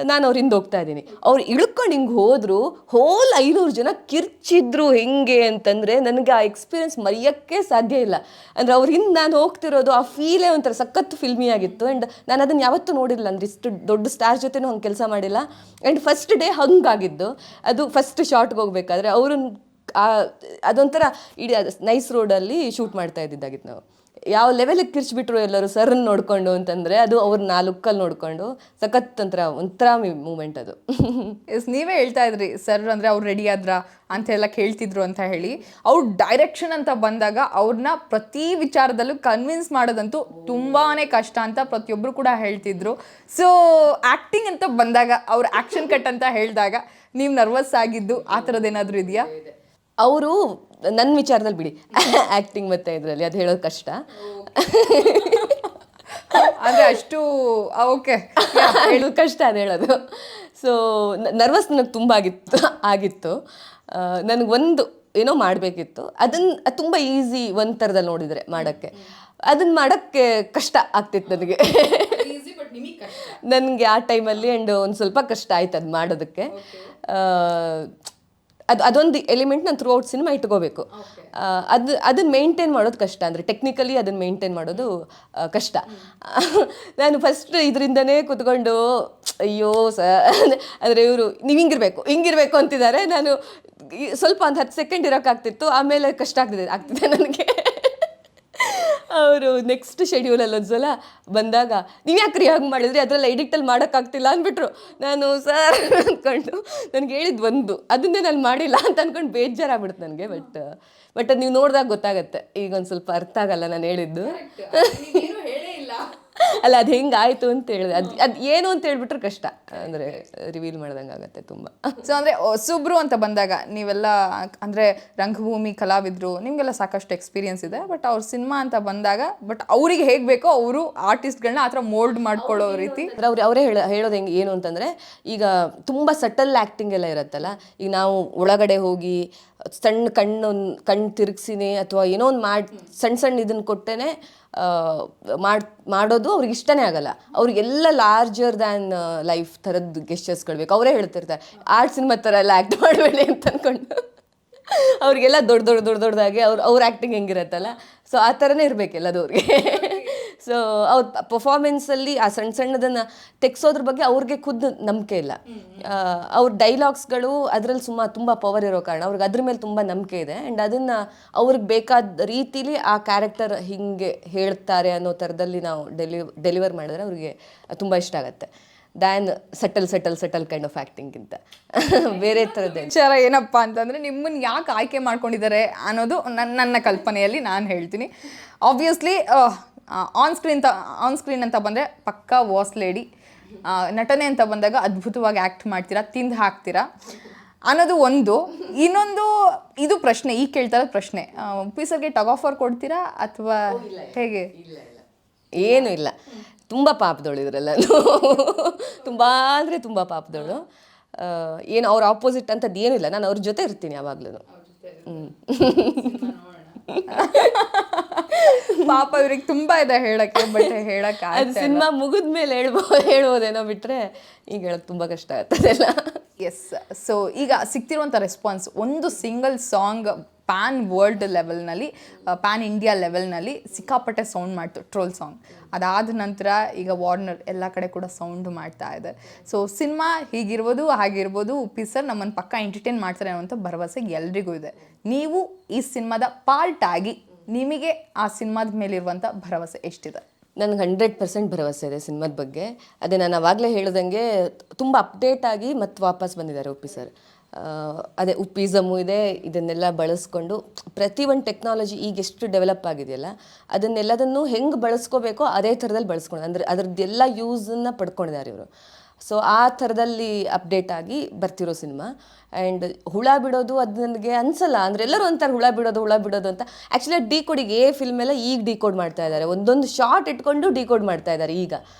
ನಾನು ಅವ್ರ ಹಿಂದೆ ಹೋಗ್ತಾ ಇದ್ದೀನಿ. ಅವ್ರು ಇಳ್ಕೊಂಡು ಹಿಂಗೆ ಹೋದರು, ಹೋಲ್ 500 ಜನ ಕಿರ್ಚಿದ್ರು. ಹೆಂಗೆ ಅಂತಂದರೆ ನನಗೆ ಆ ಎಕ್ಸ್ಪೀರಿಯನ್ಸ್ ಮರೆಯೋಕ್ಕೆ ಸಾಧ್ಯ ಇಲ್ಲ. ಅಂದರೆ ಅವ್ರ ಹಿಂದೆ ನಾನು ಹೋಗ್ತಿರೋದು ಆ ಫೀಲೇ ಒಂಥರ ಸಖತ್ತು ಫಿಲ್ಮಿ ಆಗಿತ್ತು. ಆ್ಯಂಡ್ ನಾನು ಅದನ್ನು ಯಾವತ್ತೂ ನೋಡಿರಲಿಲ್ಲ, ಅಂದರೆ ಇಷ್ಟು ದೊಡ್ಡ ಸ್ಟಾರ್ ಜೊತೆನೂ ಹಂಗೆ ಕೆಲಸ ಮಾಡಿಲ್ಲ. ಆ್ಯಂಡ್ ಫಸ್ಟ್ ಡೇ ಹಂಗಾಗಿದ್ದು, ಅದು ಫಸ್ಟ್ ಶಾರ್ಟ್ಗೆ ಹೋಗ್ಬೇಕಾದ್ರೆ ಅವರು ಅದೊಂಥರ ಇಡೀ ನೈಸ್ ರೋಡಲ್ಲಿ ಶೂಟ್ ಮಾಡ್ತಾ ಇದ್ದಿದ್ದಾಗಿತ್ತು ನಾವು. ಯಾವ ಲೆವೆಲಿಗೆ ಕಿರ್ಚ್ಬಿಟ್ರು ಎಲ್ಲರೂ ಸರ್ನ ನೋಡ್ಕೊಂಡು ಅಂತಂದರೆ ಅದು ಅವ್ರನ್ನ ಆ ಲುಕ್ಕಲ್ಲಿ ನೋಡಿಕೊಂಡು ಸಖತ್ ಒಂಥರ ಮೂಮೆಂಟ್ ಅದು. ಎಸ್, ನೀವೇ ಹೇಳ್ತಾ ಇದ್ರಿ ಸರ್ ಅಂದರೆ ಅವ್ರು ರೆಡಿ ಆದ್ರ ಅಂತೆಲ್ಲ ಕೇಳ್ತಿದ್ರು ಅಂತ ಹೇಳಿ. ಅವ್ರ ಡೈರೆಕ್ಷನ್ ಅಂತ ಬಂದಾಗ ಅವ್ರನ್ನ ಪ್ರತಿ ವಿಚಾರದಲ್ಲೂ ಕನ್ವಿನ್ಸ್ ಮಾಡೋದಂತೂ ತುಂಬಾ ಕಷ್ಟ ಅಂತ ಪ್ರತಿಯೊಬ್ಬರು ಕೂಡ ಹೇಳ್ತಿದ್ರು. ಸೊ ಆ್ಯಕ್ಟಿಂಗ್ ಅಂತ ಬಂದಾಗ ಅವ್ರ ಆ್ಯಕ್ಷನ್ ಕಟ್ ಅಂತ ಹೇಳಿದಾಗ ನೀವು ನರ್ವಸ್ ಆಗಿದ್ದು ಆ ಥರದ್ದೇನಾದರೂ ಇದೆಯಾ? ಅವರು ನನ್ನ ವಿಚಾರದಲ್ಲಿ ಬಿಡಿ, ಆ್ಯಕ್ಟಿಂಗ್ ಮತ್ತು ಇದರಲ್ಲಿ ಅದು ಹೇಳೋದು ಕಷ್ಟ. ಅಂದರೆ ಅಷ್ಟು ಓಕೆ ಹೇಳೋದು ಕಷ್ಟ ಅದು ಹೇಳೋದು. ಸೊ ನರ್ವಸ್ ನನಗೆ ತುಂಬ ಆಗಿತ್ತು. ನನಗೊಂದು ಏನೋ ಮಾಡಬೇಕಿತ್ತು, ಅದನ್ನು ತುಂಬ ಈಸಿ ಒಂದು ಥರದಲ್ಲಿ ನೋಡಿದರೆ ಮಾಡೋಕ್ಕೆ, ಅದನ್ನು ಮಾಡೋಕ್ಕೆ ಕಷ್ಟ ಆಗ್ತಿತ್ತು ನನಗೆ. ನನಗೆ ಆ ಟೈಮಲ್ಲಿ ಆ್ಯಂಡ್ ಒಂದು ಸ್ವಲ್ಪ ಕಷ್ಟ ಆಯ್ತು ಅದು ಮಾಡೋದಕ್ಕೆ. ಅದೊಂದು ಎಲಿಮೆಂಟ್ ನಾನು ಥ್ರೂ ಔಟ್ ಸಿನಿಮಾ ಇಟ್ಕೋಬೇಕು. ಅದನ್ನು ಮೇಂಟೈನ್ ಮಾಡೋದು ಕಷ್ಟ, ಅಂದರೆ ಟೆಕ್ನಿಕಲಿ ಅದನ್ನು ಮೇಂಟೈನ್ ಮಾಡೋದು ಕಷ್ಟ. ನಾನು ಫಸ್ಟ್ ಇದರಿಂದನೇ ಕೂತ್ಕೊಂಡು ಅಯ್ಯೋ ಅಂದರೆ ಇವರು ನೀವು ಹಿಂಗಿರ್ಬೇಕು ಅಂತಿದ್ದಾರೆ. ನಾನು ಸ್ವಲ್ಪ ಒಂದು 10 ಸೆಕೆಂಡ್ ಇರೋಕ್ಕಾಗ್ತಿತ್ತು, ಆಮೇಲೆ ಕಷ್ಟ ಆಗ್ತಿದೆ ನನಗೆ. ಅವರು ನೆಕ್ಸ್ಟ್ ಶೆಡ್ಯೂಲಲ್ಲಿ ಒಂದ್ಸಲ ಬಂದಾಗ ನೀವು ಯಾಕ್ರಿ ಹಾಗೆ ಮಾಡಿದ್ರಿ, ಅದರಲ್ಲಿ ಎಡಿಟಲ್ಲಿ ಮಾಡೋಕ್ಕಾಗ್ತಿಲ್ಲ ಅಂದ್ಬಿಟ್ರು. ನಾನು ಸರ್ ಅಂದ್ಕೊಂಡು ನನಗೆ ಹೇಳಿದ್ದು ಅದನ್ನೇ ನಾನು ಮಾಡಿಲ್ಲ ಅಂತ ಅಂದ್ಕೊಂಡು ಬೇಜಾರಾಗ್ಬಿಡ್ತು ನನಗೆ. ಬಟ್ ಅದು ನೀವು ನೋಡಿದಾಗ ಗೊತ್ತಾಗತ್ತೆ, ಈಗ ಒಂದು ಸ್ವಲ್ಪ ಅರ್ಥ ಆಗಲ್ಲ ನಾನು ಹೇಳಿದ್ದು. ಅಲ್ಲ, ಅದು ಹೆಂಗಾಯಿತು ಅಂತ ಹೇಳಿದೆ, ಅದು ಏನು ಅಂತ ಹೇಳ್ಬಿಟ್ರೆ ಕಷ್ಟ, ಅಂದರೆ ರಿವೀಲ್ ಮಾಡ್ದಂಗೆ ಆಗುತ್ತೆ ತುಂಬ. ಸೊ ಅಂದರೆ ಹೊಸಬ್ರು ಅಂತ ಬಂದಾಗ ನೀವೆಲ್ಲ ಅಂದರೆ ರಂಗಭೂಮಿ ಕಲಾವಿದರು, ನಿಮಗೆಲ್ಲ ಸಾಕಷ್ಟು ಎಕ್ಸ್ಪೀರಿಯನ್ಸ್ ಇದೆ. ಬಟ್ ಅವ್ರ ಸಿನಿಮಾ ಅಂತ ಬಂದಾಗ ಬಟ್ ಅವ್ರಿಗೆ ಹೇಗೆ ಬೇಕೋ ಅವರು ಆರ್ಟಿಸ್ಟ್ಗಳನ್ನ ಆ ಥರ ಮೋಲ್ಡ್ ಮಾಡ್ಕೊಳ್ಳೋ ರೀತಿ ಅವರೇ ಹೇಳೋದು ಏನು ಅಂತಂದರೆ, ಈಗ ತುಂಬ ಸಟಲ್ ಆ್ಯಕ್ಟಿಂಗ್ ಎಲ್ಲ ಇರುತ್ತಲ್ಲ, ಈಗ ನಾವು ಒಳಗಡೆ ಹೋಗಿ ಸಣ್ಣ ಕಣ್ಣು ತಿರುಗಿಸಿನೇ ಅಥವಾ ಏನೋ ಒಂದು ಸಣ್ಣ ಇದನ್ನು ಕೊಟ್ಟೇ ಮಾಡೋದು ಅವ್ರಿಗೆ ಇಷ್ಟನೇ ಆಗಲ್ಲ. ಅವ್ರಿಗೆಲ್ಲ ಲಾರ್ಜರ್ ದ್ಯಾನ್ ಲೈಫ್ ಥರದ್ದು ಗೆಸ್ಚರ್ಸ್ಗಳು ಬೇಕು. ಅವರೇ ಹೇಳ್ತಿರ್ತಾರೆ ಆರ್ಟ್ ಸಿನಿಮಾ ಥರ ಎಲ್ಲ ಆ್ಯಕ್ಟ್ ಮಾಡಬೇಡಿ ಅಂತ ಅಂದ್ಕೊಂಡು. ಅವ್ರಿಗೆಲ್ಲ ದೊಡ್ಡದಾಗಿ ಅವ್ರ ಆ್ಯಕ್ಟಿಂಗ್ ಹೆಂಗಿರತ್ತಲ್ಲ, ಸೊ ಆ ಥರನೇ ಇರಬೇಕೆಲ್ಲದು ಅವ್ರಿಗೆ. ಸೊ ಅವ್ರ ಪರ್ಫಾರ್ಮೆನ್ಸಲ್ಲಿ ಆ ಸಣ್ಣದನ್ನು ತೆಗ್ಸೋದ್ರ ಬಗ್ಗೆ ಅವ್ರಿಗೆ ಖುದ್ದು ನಂಬಿಕೆ ಇಲ್ಲ. ಅವ್ರ ಡೈಲಾಗ್ಸ್ಗಳು ಅದರಲ್ಲಿ ತುಂಬ ಪವರ್ ಇರೋ ಕಾರಣ ಅವ್ರಿಗೆ ಅದ್ರ ಮೇಲೆ ತುಂಬ ನಂಬಿಕೆ ಇದೆ. ಆ್ಯಂಡ್ ಅದನ್ನು ಅವ್ರಿಗೆ ಬೇಕಾದ ರೀತಿಲಿ ಆ ಕ್ಯಾರೆಕ್ಟರ್ ಹಿಂಗೆ ಹೇಳ್ತಾರೆ ಅನ್ನೋ ಥರದಲ್ಲಿ ನಾವು ಡೆಲಿವರ್ ಮಾಡಿದ್ರೆ ಅವ್ರಿಗೆ ತುಂಬ ಇಷ್ಟ ಆಗುತ್ತೆ ದ್ಯಾನ್ ಸಟಲ್ ಕೈಂಡ್ ಆಫ್ ಆ್ಯಕ್ಟಿಂಗಿಂತ ಬೇರೆ ಥರದ್ದೇ ವಿಚಾರ. ಏನಪ್ಪ ಅಂತಂದರೆ ನಿಮ್ಮನ್ನು ಯಾಕೆ ಆಯ್ಕೆ ಮಾಡ್ಕೊಂಡಿದ್ದಾರೆ ಅನ್ನೋದು ನನ್ನ ಕಲ್ಪನೆಯಲ್ಲಿ ನಾನು ಹೇಳ್ತೀನಿ. ಆಬ್ವಿಯಸ್ಲಿ ಆನ್ ಸ್ಕ್ರೀನ್ ಅಂತ ಬಂದರೆ ಪಕ್ಕಾ ವಾಸ್ ಲೇಡಿ, ನಟನೆ ಅಂತ ಬಂದಾಗ ಅದ್ಭುತವಾಗಿ ಆ್ಯಕ್ಟ್ ಮಾಡ್ತೀರಾ, ತಿಂದು ಹಾಕ್ತೀರಾ ಅನ್ನೋದು ಒಂದು. ಇನ್ನೊಂದು ಇದು ಪ್ರಶ್ನೆ, ಈಗ ಕೇಳ್ತಾ ಇರೋದು ಪ್ರಶ್ನೆ, ಪೀಸರ್ಗೆ ಟಗ್ ಆಫರ್ ಕೊಡ್ತೀರಾ ಅಥವಾ ಹೇಗೆ? ಏನೂ ಇಲ್ಲ, ತುಂಬ ಪಾಪದವಳು ಇದರಲ್ಲ, ತುಂಬ ಅಂದರೆ ತುಂಬ ಪಾಪದವಳು. ಏನು ಅವ್ರ ಆಪೋಸಿಟ್ ಅಂತದ್ದು ಏನೂ ಇಲ್ಲ, ನಾನು ಅವ್ರ ಜೊತೆ ಇರ್ತೀನಿ ಯಾವಾಗಲೂ. ಪಾಪ ಇವ್ರಿಗೆ ತುಂಬ ಇದೆ ಹೇಳಕ್ಕೆ, ಬಟ್ ಹೇಳಕ್ಕೆ ಅದು ಸಿನಿಮಾ ಮುಗಿದ ಮೇಲೆ ಹೇಳ್ಬೋದೇನೋ, ಬಿಟ್ಟರೆ ಈಗ ಹೇಳಕ್ಕೆ ತುಂಬ ಕಷ್ಟ ಆಗ್ತದೆಲ್ಲ. ಎಸ್. ಸೊ ಈಗ ಸಿಗ್ತಿರುವಂಥ ರೆಸ್ಪಾನ್ಸ್, ಒಂದು ಸಿಂಗಲ್ ಸಾಂಗ್ ಪ್ಯಾನ್ ವರ್ಲ್ಡ್ ಲೆವೆಲ್ನಲ್ಲಿ, ಪ್ಯಾನ್ ಇಂಡಿಯಾ ಲೆವೆಲ್ನಲ್ಲಿ ಸಿಕ್ಕಾಪಟ್ಟೆ ಸೌಂಡ್ ಮಾಡ್ತು, ಟ್ರೋಲ್ ಸಾಂಗ್. ಅದಾದ ನಂತರ ಈಗ ವಾರ್ನರ್ ಎಲ್ಲ ಕಡೆ ಕೂಡ ಸೌಂಡ್ ಮಾಡ್ತಾ ಇದೆ. ಸೊ ಸಿನಿಮಾ ಹೀಗಿರ್ಬೋದು ಹಾಗಿರ್ಬೋದು, ಉಪ್ಪಿ ಸರ್ ನಮ್ಮನ್ನು ಪಕ್ಕ ಎಂಟರ್ಟೈನ್ ಮಾಡ್ತಾರೆ ಅನ್ನೋಂಥ ಭರವಸೆ ಎಲ್ರಿಗೂ ಇದೆ. ನೀವು ಈ ಸಿನಿಮಾದ ಪಾರ್ಟ್ ಆಗಿ ನಿಮಗೆ ಆ ಸಿನಿಮಾದ ಮೇಲಿರುವಂಥ ಭರವಸೆ ಎಷ್ಟಿದೆ? ನನಗೆ 100% ಭರವಸೆ ಇದೆ ಸಿನಿಮಾದ ಬಗ್ಗೆ. ಅದೇ ನಾನು ಆವಾಗಲೇ ಹೇಳ್ದಂಗೆ ತುಂಬ ಅಪ್ಡೇಟ್ ಆಗಿ ಮತ್ತೆ ವಾಪಸ್ ಬಂದಿದ್ದಾರೆ ಉಪ್ಪಿ ಸರ್. ಅದೇ ಉಪ್ಪಿಸಮು ಇದೆ, ಇದನ್ನೆಲ್ಲ ಬಳಸ್ಕೊಂಡು ಪ್ರತಿಯೊಂದು ಟೆಕ್ನಾಲಜಿ ಈಗ ಎಷ್ಟು ಡೆವಲಪ್ ಆಗಿದೆಯಲ್ಲ ಅದನ್ನೆಲ್ಲದನ್ನು ಹೆಂಗೆ ಬಳಸ್ಕೋಬೇಕೋ ಅದೇ ಥರದಲ್ಲಿ ಬಳಸ್ಕೊಂಡು, ಅಂದರೆ ಅದರದ್ದೆಲ್ಲ ಯೂಸನ್ನು ಪಡ್ಕೊಂಡಿದ್ದಾರೆ ಇವರು. ಸೊ ಆ ಥರದಲ್ಲಿ ಅಪ್ಡೇಟ್ ಆಗಿ ಬರ್ತಿರೋ ಸಿನಿಮಾ. ಆ್ಯಂಡ್ ಹುಳ ಬಿಡೋದು ಅದು ನನಗೆ ಅನಿಸಲ್ಲ, ಅಂದರೆ ಎಲ್ಲರೂ ಅಂತಾರೆ ಹುಳ ಬಿಡೋದು ಅಂತ. ಆ್ಯಕ್ಚುಲಿ ಡಿಕೋಡಿಗೆ ಫಿಲ್ಮ್ ಎಲ್ಲ ಈಗ ಡಿಕೋಡ್ ಮಾಡ್ತಾ ಇದ್ದಾರೆ, ಒಂದೊಂದು ಶಾರ್ಟ್ ಇಟ್ಕೊಂಡು ಡಿಕೋಡ್ ಮಾಡ್ತಾ ಇದ್ದಾರೆ ಈಗ.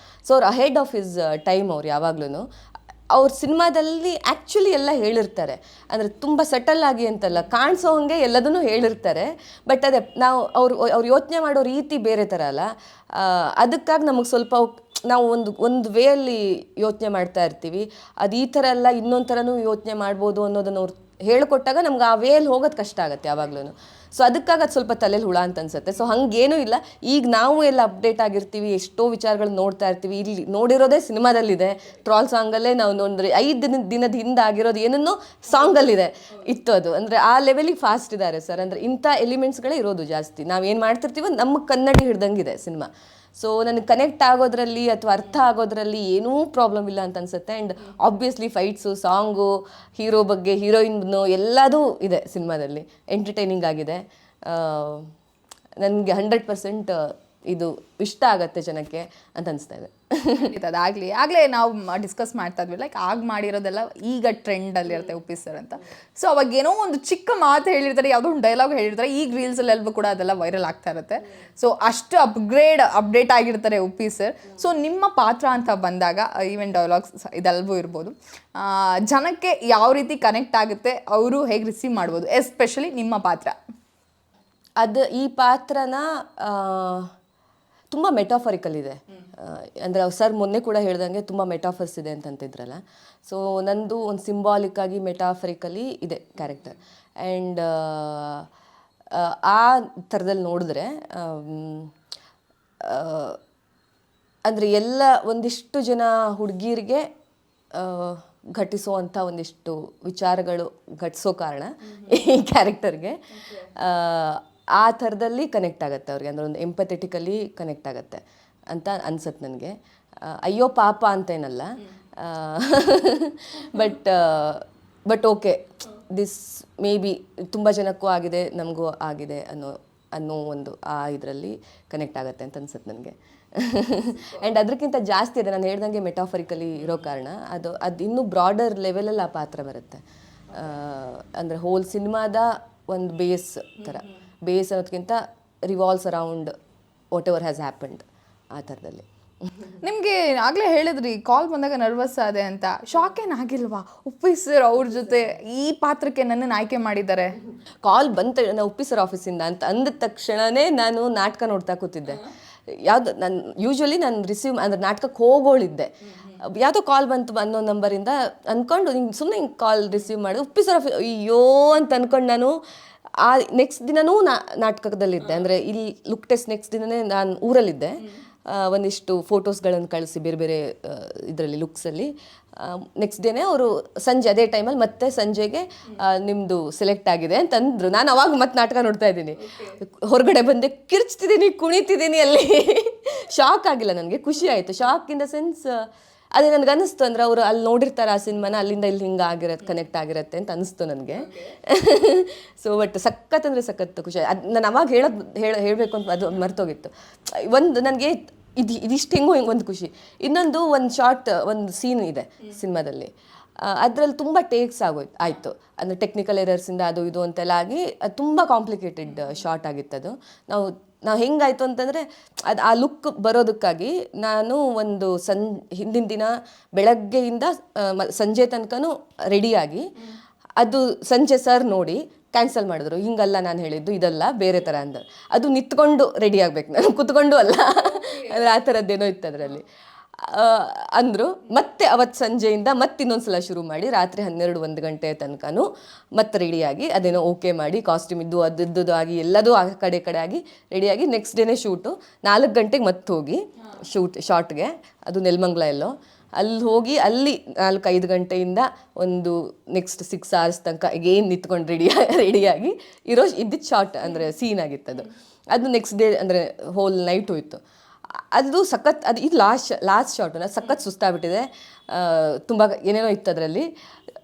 ಸೊ ಅವ್ರು ಅಹೆಡ್ ಆಫ್ ಹಿಸ್ ಟೈಮ್ ಅವ್ರು ಯಾವಾಗ್ಲೂ. ಅವ್ರ ಸಿನಿಮಾದಲ್ಲಿ ಆ್ಯಕ್ಚುಲಿ ಎಲ್ಲ ಹೇಳಿರ್ತಾರೆ, ಅಂದರೆ ತುಂಬ ಸಟಲ್ ಆಗಿ ಅಂತಲ್ಲ, ಕಾಣಿಸೋ ಹಂಗೆ ಎಲ್ಲದನ್ನೂ ಹೇಳಿರ್ತಾರೆ. ಬಟ್ ಅದೇ ನಾವು ಅವ್ರು ಯೋಚನೆ ಮಾಡೋ ರೀತಿ ಬೇರೆ ಥರ ಅಲ್ಲ. ಅದಕ್ಕಾಗಿ ನಮಗೆ ಸ್ವಲ್ಪ ನಾವು ಒಂದು ವೇಯಲ್ಲಿ ಯೋಚನೆ ಮಾಡ್ತಾ ಇರ್ತೀವಿ, ಅದು ಈ ಥರ ಎಲ್ಲ ಇನ್ನೊಂದು ಥರನೂ ಯೋಚನೆ ಮಾಡ್ಬೋದು ಅನ್ನೋದನ್ನು ಅವ್ರು ಹೇಳ್ಕೊಟ್ಟಾಗ ನಮ್ಗೆ ಆ ವೇಲ್ ಹೋಗೋದು ಕಷ್ಟ ಆಗುತ್ತೆ ಯಾವಾಗ್ಲೂ. ಸೊ ಅದಕ್ಕಾಗಿ ಅದು ಸ್ವಲ್ಪ ತಲೆಯಲ್ಲಿ ಹುಳ ಅಂತ ಅನ್ಸುತ್ತೆ. ಸೊ ಹಂಗೇನೂ ಇಲ್ಲ. ಈಗ ನಾವು ಎಲ್ಲ ಅಪ್ಡೇಟ್ ಆಗಿರ್ತೀವಿ, ಎಷ್ಟೋ ವಿಚಾರಗಳು ನೋಡ್ತಾ ಇರ್ತೀವಿ. ಇಲ್ಲಿ ನೋಡಿರೋದೇ ಸಿನಿಮಾದಲ್ಲಿದೆ. ಟ್ರಾಲ್ ಸಾಂಗಲ್ಲೇ ನಾವು ನೋಡಿದ್ರೆ 5 ದಿನದ ಹಿಂದೆ ಆಗಿರೋದು ಏನನ್ನೋ ಸಾಂಗಲ್ಲಿದೆ ಇತ್ತು. ಅದು ಅಂದರೆ ಆ ಲೆವೆಲಿಗೆ ಫಾಸ್ಟ್ ಇದ್ದಾರೆ ಸರ್. ಅಂದರೆ ಇಂಥ ಎಲಿಮೆಂಟ್ಸ್ಗಳೇ ಇರೋದು ಜಾಸ್ತಿ. ನಾವೇನು ಮಾಡ್ತಿರ್ತೀವೋ ನಮ್ಮ ಕನ್ನಡಿ ಹಿಡ್ದಂಗಿದೆ ಸಿನಿಮಾ. ಸೊ ನನಗೆ ಕನೆಕ್ಟ್ ಆಗೋದ್ರಲ್ಲಿ ಅಥವಾ ಅರ್ಥ ಆಗೋದ್ರಲ್ಲಿ ಏನೂ ಪ್ರಾಬ್ಲಮ್ ಇಲ್ಲ ಅಂತ ಅನ್ಸುತ್ತೆ. And obviously fights, song, hero ಬಗ್ಗೆ, ಹೀರೋಯಿನ್ನು ಎಲ್ಲದೂ ಇದೆ ಸಿನಿಮಾದಲ್ಲಿ. ಎಂಟರ್ಟೈನಿಂಗ್ ಆಗಿದೆ. ನನಗೆ 100% ಇದು ಇಷ್ಟ ಆಗತ್ತೆ ಜನಕ್ಕೆ ಅಂತ ಅನಿಸ್ತಾ ಇದೆ. ಆಗಲೇ ನಾವು ಡಿಸ್ಕಸ್ ಮಾಡ್ತಾ ಇದ್ವಿ, ಲೈಕ್ ಆಗ ಮಾಡಿರೋದೆಲ್ಲ ಈಗ ಟ್ರೆಂಡಲ್ಲಿರುತ್ತೆ ಉಪ್ಪಿ ಸರ್ ಅಂತ. ಸೊ ಅವಾಗ ಏನೋ ಒಂದು ಚಿಕ್ಕ ಮಾತು ಹೇಳಿರ್ತಾರೆ, ಯಾವುದೋ ಒಂದು ಡೈಲಾಗ್ ಹೇಳಿರ್ತಾರೆ, ಈಗ ರೀಲ್ಸಲ್ಲೆಲ್ಲೂ ಕೂಡ ಅದೆಲ್ಲ ವೈರಲ್ ಆಗ್ತಾ ಇರುತ್ತೆ. ಸೊ ಅಷ್ಟು ಅಪ್ಡೇಟ್ ಆಗಿರ್ತಾರೆ ಉಪ್ಪಿ ಸರ್. ಸೊ ನಿಮ್ಮ ಪಾತ್ರ ಅಂತ ಬಂದಾಗ ಈವನ್ ಡೈಲಾಗ್ಸ್ ಇದೆಲ್ಲವೂ ಇರ್ಬೋದು, ಜನಕ್ಕೆ ಯಾವ ರೀತಿ ಕನೆಕ್ಟ್ ಆಗುತ್ತೆ, ಅವರು ಹೇಗೆ ರಿಸೀವ್ ಮಾಡ್ಬೋದು, ಎಸ್ಪೆಷಲಿ ನಿಮ್ಮ ಪಾತ್ರ? ಈ ಪಾತ್ರನ ತುಂಬ ಮೆಟಾಫರಿಕಲ್ ಇದೆ. ಅಂದರೆ ಸರ್ ಮೊನ್ನೆ ಕೂಡ ಹೇಳ್ದಂಗೆ ತುಂಬ ಮೆಟಾಫರ್ಸ್ ಇದೆ ಅಂತಂತಿದ್ರಲ್ಲ. ಸೊ ನಂದು ಒಂದು ಸಿಂಬಾಲಿಕ್ ಆಗಿ ಮೆಟಾಫರಿಕಲಿ ಇದೆ ಕ್ಯಾರೆಕ್ಟರ್. ಆ್ಯಂಡ್ ಆ ಥರದಲ್ಲಿ ನೋಡಿದ್ರೆ ಅಂದರೆ ಎಲ್ಲ ಒಂದಿಷ್ಟು ಜನ ಹುಡುಗಿರಿಗೆ ಘಟಿಸುವಂಥ ಒಂದಿಷ್ಟು ವಿಚಾರಗಳು ಘಟಿಸೋ ಕಾರಣ ಈ ಕ್ಯಾರೆಕ್ಟರ್ಗೆ ಆ ಥರದಲ್ಲಿ ಕನೆಕ್ಟ್ ಆಗುತ್ತೆ ಅವ್ರಿಗೆ. ಅಂದರೆ ಒಂದು ಎಂಪಥೆಟಿಕಲಿ ಕನೆಕ್ಟ್ ಆಗುತ್ತೆ ಅಂತ ಅನ್ಸುತ್ತೆ ನನಗೆ. ಅಯ್ಯೋ ಪಾಪ ಅಂತೇನಲ್ಲ, but okay, this may be ತುಂಬ ಜನಕ್ಕೂ ಆಗಿದೆ, ನಮಗೂ ಆಗಿದೆ ಅನ್ನೋ ಒಂದು ಆ ಇದರಲ್ಲಿ ಕನೆಕ್ಟ್ ಆಗುತ್ತೆ ಅಂತ ಅನ್ಸುತ್ತೆ ನನಗೆ. ಆ್ಯಂಡ್ ಅದಕ್ಕಿಂತ ಜಾಸ್ತಿ ಇದೆ, ನಾನು ಹೇಳ್ದಂಗೆ ಮೆಟಾಫರಿಕಲಿ ಇರೋ ಕಾರಣ ಅದು ಇನ್ನೂ ಬ್ರಾಡರ್ ಲೆವೆಲಲ್ಲಿ ಆ ಪಾತ್ರ ಬರುತ್ತೆ. ಅಂದರೆ ಹೋಲ್ ಸಿನಿಮಾದ ಒಂದು ಬೇಸ್ ಥರ, ಬೇಸ್ ಅನ್ನೋದಕ್ಕಿಂತ revolves around what ever has happened ಆ ಥರದಲ್ಲಿ. ನಿಮಗೆ ಆಗಲೇ ಹೇಳಿದ್ರಿ ಕಾಲ್ ಬಂದಾಗ ನರ್ವಸ್ ಆದೆ ಅಂತ, ಶಾಕ್ ಏನಾಗಿಲ್ವಾ? ಉಪ್ಪಿ ಸರ್ ಅವ್ರ ಜೊತೆ ಈ ಪಾತ್ರಕ್ಕೆ ನನ್ನನ್ನು ಆಯ್ಕೆ ಮಾಡಿದ್ದಾರೆ. ಕಾಲ್ ಬಂತ ನಾನು ಉಪ್ಪಿ ಸರ್ ಆಫೀಸಿಂದ ಅಂತ ಅಂದ ತಕ್ಷಣವೇ ನಾನು ನಾಟಕ ನೋಡ್ತಾ ಕೂತಿದ್ದೆ. ಯಾವುದು ನಾನು ಯೂಶ್ವಲಿ ನಾನು ರಿಸೀವ್ ಅಂದರೆ ನಾಟಕಕ್ಕೆ ಹೋಗೋಳಿದ್ದೆ, ಯಾವುದೋ ಕಾಲ್ ಬಂತು ಅನ್ನೋ ನಂಬರಿಂದ ಅಂದ್ಕೊಂಡು ಸುಮ್ಮನೆ ಹಿಂಗೆ ಕಾಲ್ ರಿಸೀವ್ ಮಾಡಿ ಉಪ್ಪಿ ಸರ್ ಅಯ್ಯೋ ಅಂತ ಅಂದ್ಕೊಂಡು ನಾನು ಆ ನೆಕ್ಸ್ಟ್ ದಿನವೂ ನಾಟಕದಲ್ಲಿದ್ದೆ. ಅಂದರೆ ಇಲ್ಲಿ ಲುಕ್ ಟೆಸ್ಟ್ ನೆಕ್ಸ್ಟ್ ದಿನವೇ ನಾನು ಊರಲ್ಲಿದ್ದೆ. ಒಂದಿಷ್ಟು ಫೋಟೋಸ್ಗಳನ್ನು ಕಳಿಸಿ ಬೇರೆ ಬೇರೆ ಇದರಲ್ಲಿ ಲುಕ್ಸಲ್ಲಿ. ನೆಕ್ಸ್ಟ್ ಡೇನೇ ಅವರು ಸಂಜೆ ಅದೇ ಟೈಮಲ್ಲಿ ಮತ್ತೆ ಸಂಜೆಗೆ ನಿಮ್ಮದು ಸೆಲೆಕ್ಟ್ ಆಗಿದೆ ಅಂತಂದರು. ನಾನು ಅವಾಗ ಮತ್ತೆ ನಾಟಕ ನೋಡ್ತಾ ಇದ್ದೀನಿ. ಹೊರಗಡೆ ಬಂದೆ, ಕಿರ್ಚ್ತಿದ್ದೀನಿ, ಕುಣಿತಿದ್ದೀನಿ ಅಲ್ಲಿ. ಶಾಕ್ ಆಗಿಲ್ಲ ನನಗೆ, ಖುಷಿ ಆಯಿತು. ಶಾಕ್ ಇನ್ ದ ಸೆನ್ಸ್ ಅದೇ ನನಗೆ ಅನ್ನಿಸ್ತು, ಅಂದರೆ ಅವರು ಅಲ್ಲಿ ನೋಡಿರ್ತಾರೆ ಆ ಸಿನಿಮಾನ, ಅಲ್ಲಿಂದ ಇಲ್ಲಿ ಹಿಂಗೆ ಆಗಿರತ್ತೆ, ಕನೆಕ್ಟ್ ಆಗಿರತ್ತೆ ಅಂತ ಅನಿಸ್ತು ನನಗೆ. ಸೊ ಬಟ್ ಸಖತ್ ಅಂದರೆ ಸಖತ್ ಖುಷಿ. ಅದು ನಾನು ಅವಾಗ ಹೇಳಬೇಕು ಅಂತ ಅದು ಮರ್ತೋಗಿತ್ತು. ಒಂದು ನನಗೆ ಇದಿಷ್ಟು ಹಿಂಗೆ ಒಂದು ಖುಷಿ. ಇನ್ನೊಂದು ಶಾರ್ಟ್ ಒಂದು ಸೀನ್ ಇದೆ ಸಿನಿಮಾದಲ್ಲಿ, ಅದರಲ್ಲಿ ತುಂಬ ಟೇಕ್ಸ್ ಆಯಿತು. ಅಂದರೆ ಟೆಕ್ನಿಕಲ್ ಎರರ್ಸಿಂದ ಅದು ಇದು ಅಂತೆಲ್ಲ ಆಗಿ ಅದು ತುಂಬ ಕಾಂಪ್ಲಿಕೇಟೆಡ್ ಶಾರ್ಟ್ ಆಗಿತ್ತು. ಅದು ನಾವು ಹೆಂಗಾಯಿತು ಅಂತಂದರೆ ಅದು ಆ ಲುಕ್ ಬರೋದಕ್ಕಾಗಿ ನಾನು ಒಂದು ಹಿಂದಿನ ದಿನ ಬೆಳಗ್ಗೆಯಿಂದ ಸಂಜೆ ತನಕನೂ ರೆಡಿಯಾಗಿ, ಅದು ಸಂಜೆ ಸರ್ ನೋಡಿ ಕ್ಯಾನ್ಸಲ್ ಮಾಡಿದ್ರು. ಹಿಂಗಲ್ಲ ನಾನು ಹೇಳಿದ್ದು, ಇದಲ್ಲ ಬೇರೆ ಥರ ಅಂದರು. ಅದು ನಿಂತ್ಕೊಂಡು ರೆಡಿ ಆಗಬೇಕು, ನಾನು ಕೂತ್ಕೊಂಡು ಅಲ್ಲ. ಅಂದರೆ ಆ ಥರದ್ದೇನೋ ಇತ್ತು ಅದರಲ್ಲಿ ಅಂದರು. ಮತ್ತೆ ಅವತ್ತು ಸಂಜೆಯಿಂದ ಮತ್ತೆ ಇನ್ನೊಂದು ಶುರು ಮಾಡಿ ರಾತ್ರಿ 12-1 ಗಂಟೆ ತನಕನೂ ಮತ್ತೆ ರೆಡಿಯಾಗಿ ಅದೇನೋ ಓಕೆ ಮಾಡಿ ಕಾಸ್ಟ್ಯೂಮ್ ಇದ್ದು ಅದ್ದು ಆಗಿ ಎಲ್ಲದೂ ಆ ಕಡೆ ಆಗಿ ರೆಡಿಯಾಗಿ ನೆಕ್ಸ್ಟ್ ಡೇನೇ ಶೂಟು. 4 ಗಂಟೆಗೆ ಮತ್ತೆ ಹೋಗಿ ಶಾರ್ಟ್ಗೆ, ಅದು ನೆಲಮಂಗಲ ಎಲ್ಲೋ, ಅಲ್ಲಿ ಹೋಗಿ ಅಲ್ಲಿ 4-5 ಗಂಟೆಯಿಂದ ಒಂದು ನೆಕ್ಸ್ಟ್ 6 hours ತನಕ ಏನು ನಿಂತ್ಕೊಂಡು ರೆಡಿಯಾಗಿ ಇದ್ದಿದ್ದು ಶಾರ್ಟ್ ಅಂದರೆ ಸೀನ್ ಆಗಿತ್ತು. ಅದು ನೆಕ್ಸ್ಟ್ ಡೇ ಅಂದರೆ ಹೋಲ್ ನೈಟ್ ಹೋಯಿತು. ಅದು ಸಖತ್, ಅದು ಇದು ಲಾಸ್ಟ್ ಶಾರ್ಟು. ನಾನು ಸಖತ್ ಸುಸ್ತಾಗ್ಬಿಟ್ಟಿದೆ, ತುಂಬ ಏನೇನೋ ಇತ್ತು ಅದರಲ್ಲಿ.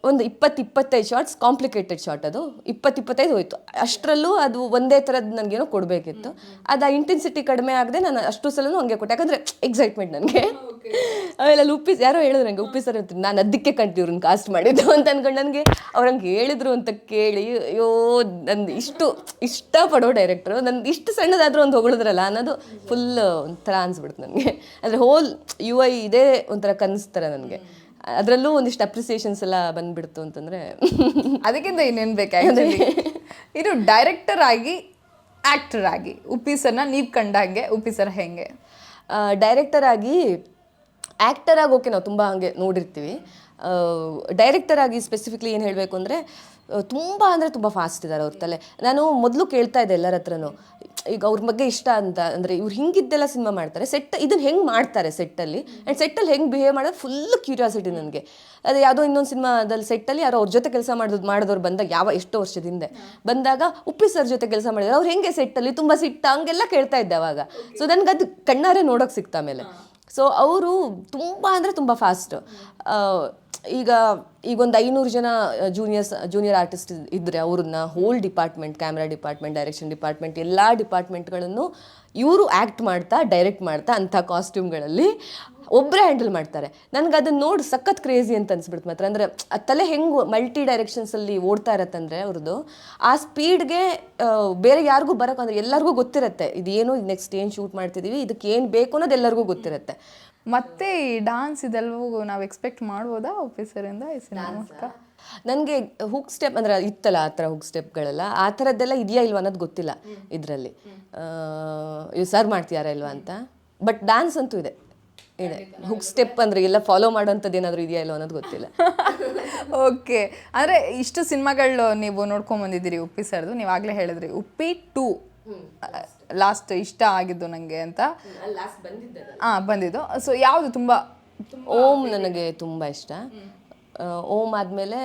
ಒಂದು 20-25 ಶಾರ್ಟ್ಸ್, ಕಾಂಪ್ಲಿಕೇಟೆಡ್ ಶಾರ್ಟ್. ಅದು 20-25 ಹೋಯಿತು. ಅಷ್ಟರಲ್ಲೂ ಅದು ಒಂದೇ ಥರದ್ದು ನನಗೇನೋ ಕೊಡಬೇಕಿತ್ತು. ಅದು ಆ ಇಂಟೆನ್ಸಿಟಿ ಕಡಿಮೆ ಆಗದೆ ನಾನು ಅಷ್ಟು ಸಲನೂ ಹಂಗೆ ಕೊಟ್ಟೆ, ಯಾಕಂದರೆ ಎಕ್ಸೈಟ್ಮೆಂಟ್ ನನಗೆ. ಆಮೇಲೆ ಅಲ್ಲಿ ಯಾರೋ ಹೇಳಿದ್ರು ನನಗೆ, ಉಪ್ಪಿ ಸರ್ ಇರ್ತೀನಿ, ನಾನು ಅದಕ್ಕೆ ಇವ್ರನ್ನ ಕಾಸ್ಟ್ ಮಾಡಿದ್ದು ಅಂತ ಅಂದ್ಕೊಂಡು ನನಗೆ ಅವ್ರು ಹಂಗೆ ಹೇಳಿದ್ರು ಅಂತ ಕೇಳಿ, ಅಯ್ಯೋ ನಂದು ಇಷ್ಟಪಡೋ ಡೈರೆಕ್ಟ್ರು ನಂದು ಇಷ್ಟು ಸಣ್ಣದಾದರೂ ಒಂದು ಹೊಗಳಿದ್ರಲ್ಲ ಅನ್ನೋದು ಫುಲ್ ಒಂಥರ ಅನ್ಸ್ಬಿಡ್ತು ನನಗೆ. ಅಂದರೆ ಹೋಲ್ UI ಇದೇ ಒಂಥರ ಕನಸ್ತಾರೆ ನನಗೆ. ಅದರಲ್ಲೂ ಒಂದಿಷ್ಟು ಅಪ್ರಿಸಿಯೇಷನ್ಸ್ ಎಲ್ಲ ಬಂದ್ಬಿಡ್ತು ಅಂತಂದರೆ ಅದಕ್ಕಿಂತ ಇನ್ನೇನು ಬೇಕಾಗಿದೆ. ಇದು ಡೈರೆಕ್ಟರ್ ಆಗಿ ಆ್ಯಕ್ಟರ್ ಆಗಿ ಉಪ್ಪಿ ಸರ್ನ ನೀವು ಕಂಡಂಗೆ ಉಪ್ಪಿ ಸರ್ ಹೆಂಗೆ? ಡೈರೆಕ್ಟರ್ ಆಗಿ, ಆ್ಯಕ್ಟರ್ ಆಗಿ ಓಕೆ ನಾವು ತುಂಬ ಹಾಗೆ ನೋಡಿರ್ತೀವಿ. ಡೈರೆಕ್ಟರ್ ಆಗಿ ಸ್ಪೆಸಿಫಿಕ್ಲಿ ಏನು ಹೇಳಬೇಕು ಅಂದರೆ ತುಂಬ ಅಂದರೆ ತುಂಬ ಫಾಸ್ಟ್ ಇದ್ದಾರೆ ಅವ್ರ ತಲೆ. ನಾನು ಮೊದಲು ಕೇಳ್ತಾ ಇದ್ದೆ ಎಲ್ಲರ ಹತ್ರನೂ, ಈಗ ಅವ್ರ ಬಗ್ಗೆ ಇಷ್ಟ ಅಂತ ಅಂದರೆ ಇವ್ರು ಹಿಂಗಿದ್ದೆಲ್ಲ ಸಿನಿಮಾ ಮಾಡ್ತಾರೆ, ಇದನ್ನು ಹೆಂಗೆ ಮಾಡ್ತಾರೆ ಸೆಟ್ಟಲ್ಲಿ, ಆ್ಯಂಡ್ ಸೆಟ್ಟಲ್ಲಿ ಹೆಂಗೆ ಬಿಹೇವ್ ಮಾಡೋದು ಫುಲ್ ಕ್ಯೂರಿಯಾಸಿಟಿ ನನಗೆ. ಅದು ಯಾವುದೋ ಇನ್ನೊಂದು ಸಿನಿಮಾದಲ್ಲಿ ಸೆಟ್ಟಲ್ಲಿ ಯಾರೋ ಅವ್ರ ಜೊತೆ ಕೆಲಸ ಮಾಡಿದವ್ರು ಬಂದಾಗ ಎಷ್ಟೋ ವರ್ಷದ ಹಿಂದೆ ಬಂದಾಗ ಉಪ್ಪಿ ಸರ್ ಜೊತೆ ಕೆಲಸ ಮಾಡಿದ್ರು, ಅವ್ರು ಹೆಂಗೆ ಸೆಟ್ಟಲ್ಲಿ ತುಂಬ ಸಿಟ್ಟ ಹಂಗೆಲ್ಲ ಕೇಳ್ತಾ ಇದ್ದೆ ಅವಾಗ. ಸೊ ನನಗೆ ಅದು ಕಣ್ಣಾರೆ ನೋಡೋಕೆ ಸಿಕ್ತ ಆಮೇಲೆ. ಸೊ ಅವರು ತುಂಬ ಅಂದರೆ ತುಂಬ ಫಾಸ್ಟ್. ಈಗೊಂದು 500 ಜನ ಜೂನಿಯರ್ ಆರ್ಟಿಸ್ಟ್ ಇದ್ದರೆ ಅವ್ರನ್ನ whole department, camera department, direction department, ಎಲ್ಲ ಡಿಪಾರ್ಟ್ಮೆಂಟ್ಗಳನ್ನು ಇವರು ಆ್ಯಕ್ಟ್ ಮಾಡ್ತಾ ಡೈರೆಕ್ಟ್ ಮಾಡ್ತಾ ಅಂಥ ಕಾಸ್ಟ್ಯೂಮ್ಗಳಲ್ಲಿ ಒಬ್ಬರೇ ಹ್ಯಾಂಡಲ್ ಮಾಡ್ತಾರೆ. ನನಗೆ ಅದನ್ನು ನೋಡಿ ಸಖತ್ ಕ್ರೇಜಿ ಅಂತ ಅನ್ಸ್ಬಿಡ್ತು ಮಾತ್ರ. ಅಂದರೆ ಆ ತಲೆ ಹೆಂಗೆ ಮಲ್ಟಿ ಡೈರೆಕ್ಷನ್ಸಲ್ಲಿ ಓಡ್ತಾ ಇರತ್ತಂದರೆ ಅವ್ರದ್ದು, ಆ ಸ್ಪೀಡ್ಗೆ ಬೇರೆ ಯಾರಿಗೂ ಬರೋಕೆ, ಅಂದರೆ ಎಲ್ಲರಿಗೂ ಗೊತ್ತಿರುತ್ತೆ ಇದೇನು, ಈಗ ನೆಕ್ಸ್ಟ್ ಏನು ಶೂಟ್ ಮಾಡ್ತಿದ್ದೀವಿ, ಇದಕ್ಕೆ ಏನು ಬೇಕು ಅನ್ನೋದು ಎಲ್ಲರಿಗೂ ಗೊತ್ತಿರುತ್ತೆ. ಮತ್ತೆ ಈ ಡಾನ್ಸ್ ಇದೆಲ್ಲವೂ ನಾವು ಎಕ್ಸ್ಪೆಕ್ಟ್ ಮಾಡ್ಬೋದಾ ಆಫೀಸರಿಂದ ಈ ಸಿನಿಮಾ? ನನಗೆ ಹುಕ್ ಸ್ಟೆಪ್ ಅಂದರೆ ಇತ್ತಲ್ಲ ಆ ಥರ ಹುಕ್ ಸ್ಟೆಪ್ಗಳೆಲ್ಲ, ಆ ಥರದ್ದೆಲ್ಲ ಇದೆಯಾ ಇಲ್ವಾ ಅನ್ನೋದು ಗೊತ್ತಿಲ್ಲ ಇದರಲ್ಲಿ, ಇವು ಸರ್ ಮಾಡ್ತೀಯಾರ ಇಲ್ವಾ ಅಂತ. ಬಟ್ ಡ್ಯಾನ್ಸ್ ಅಂತೂ ಇದೆ. ಹುಕ್ ಸ್ಟೆಪ್ ಅಂದರೆ ಎಲ್ಲ ಫಾಲೋ ಮಾಡೋಂಥದ್ದು ಏನಾದರೂ ಇದೆಯಾ ಇಲ್ವ ಅನ್ನೋದು ಗೊತ್ತಿಲ್ಲ. ಓಕೆ, ಅಂದರೆ ಇಷ್ಟು ಸಿನಿಮಾಗಳು ನೀವು ನೋಡ್ಕೊಂಡು ಬಂದಿದ್ದೀರಿ ಉಪ್ಪಿ ಸರ್ದು. ನೀವು ಆಗಲೇ ಹೇಳಿದ್ರಿ ಉಪ್ಪಿ 2 ಲಾಸ್ಟ್ ಇಷ್ಟ ಆಗಿದ್ದು ನನಗೆ ಅಂತ. ಬಂದಿದ್ದು. ಸೊ ಯಾವುದು ತುಂಬ? ಓಂ ನನಗೆ ತುಂಬ ಇಷ್ಟ. ಓಂ ಆದಮೇಲೆ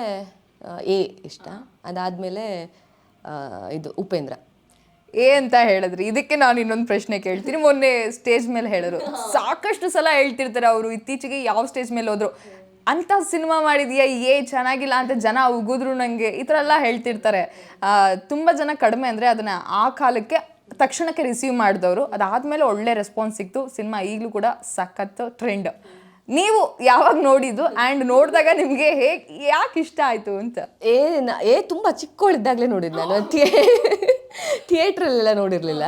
ಎ ಇಷ್ಟ, ಅದಾದಮೇಲೆ ಇದು ಉಪೇಂದ್ರ. ಅಂತ ಹೇಳಿದ್ರಿ, ಇದಕ್ಕೆ ನಾನು ಇನ್ನೊಂದು ಪ್ರಶ್ನೆ ಕೇಳ್ತೀನಿ. ಮೊನ್ನೆ ಸ್ಟೇಜ್ ಮೇಲೆ ಹೇಳಿದ್ರು, ಸಾಕಷ್ಟು ಸಲ ಹೇಳ್ತಿರ್ತಾರೆ ಅವರು, ಇತ್ತೀಚೆಗೆ ಯಾವ ಸ್ಟೇಜ್ ಮೇಲೆ ಹೋದ್ರು ಅಂಥ ಸಿನಿಮಾ ಮಾಡಿದೀಯಾ, ಚೆನ್ನಾಗಿಲ್ಲ ಅಂತ ಜನ ಉಗಿದ್ರು ನನಗೆ, ಈ ಥರ ಎಲ್ಲ ಹೇಳ್ತಿರ್ತಾರೆ. ತುಂಬ ಜನ ಕಡಿಮೆ ಅಂದರೆ ಅದನ್ನು ಆ ಕಾಲಕ್ಕೆ ತಕ್ಷಣಕ್ಕೆ ರಿಸೀವ್ ಮಾಡಿದವರು, ಅದಾದಮೇಲೆ ಒಳ್ಳೆ ರೆಸ್ಪಾನ್ಸ್ ಸಿಕ್ತು. ಸಿನಿಮಾ ಈಗಲೂ ಕೂಡ ಸಖತ್ ಟ್ರೆಂಡ್. ನೀವು ಯಾವಾಗ ನೋಡಿದ್ದು ಆ್ಯಂಡ್ ನೋಡಿದಾಗ ನಿಮಗೆ ಯಾಕೆ ಇಷ್ಟ ಆಯಿತು ಅಂತ? ತುಂಬ ಚಿಕ್ಕವಳಿದ್ದಾಗಲೇ ನೋಡಿದ್ದು ನಾನು. ಥಿಯೇಟ್ರಲ್ಲೆಲ್ಲ ನೋಡಿರಲಿಲ್ಲ,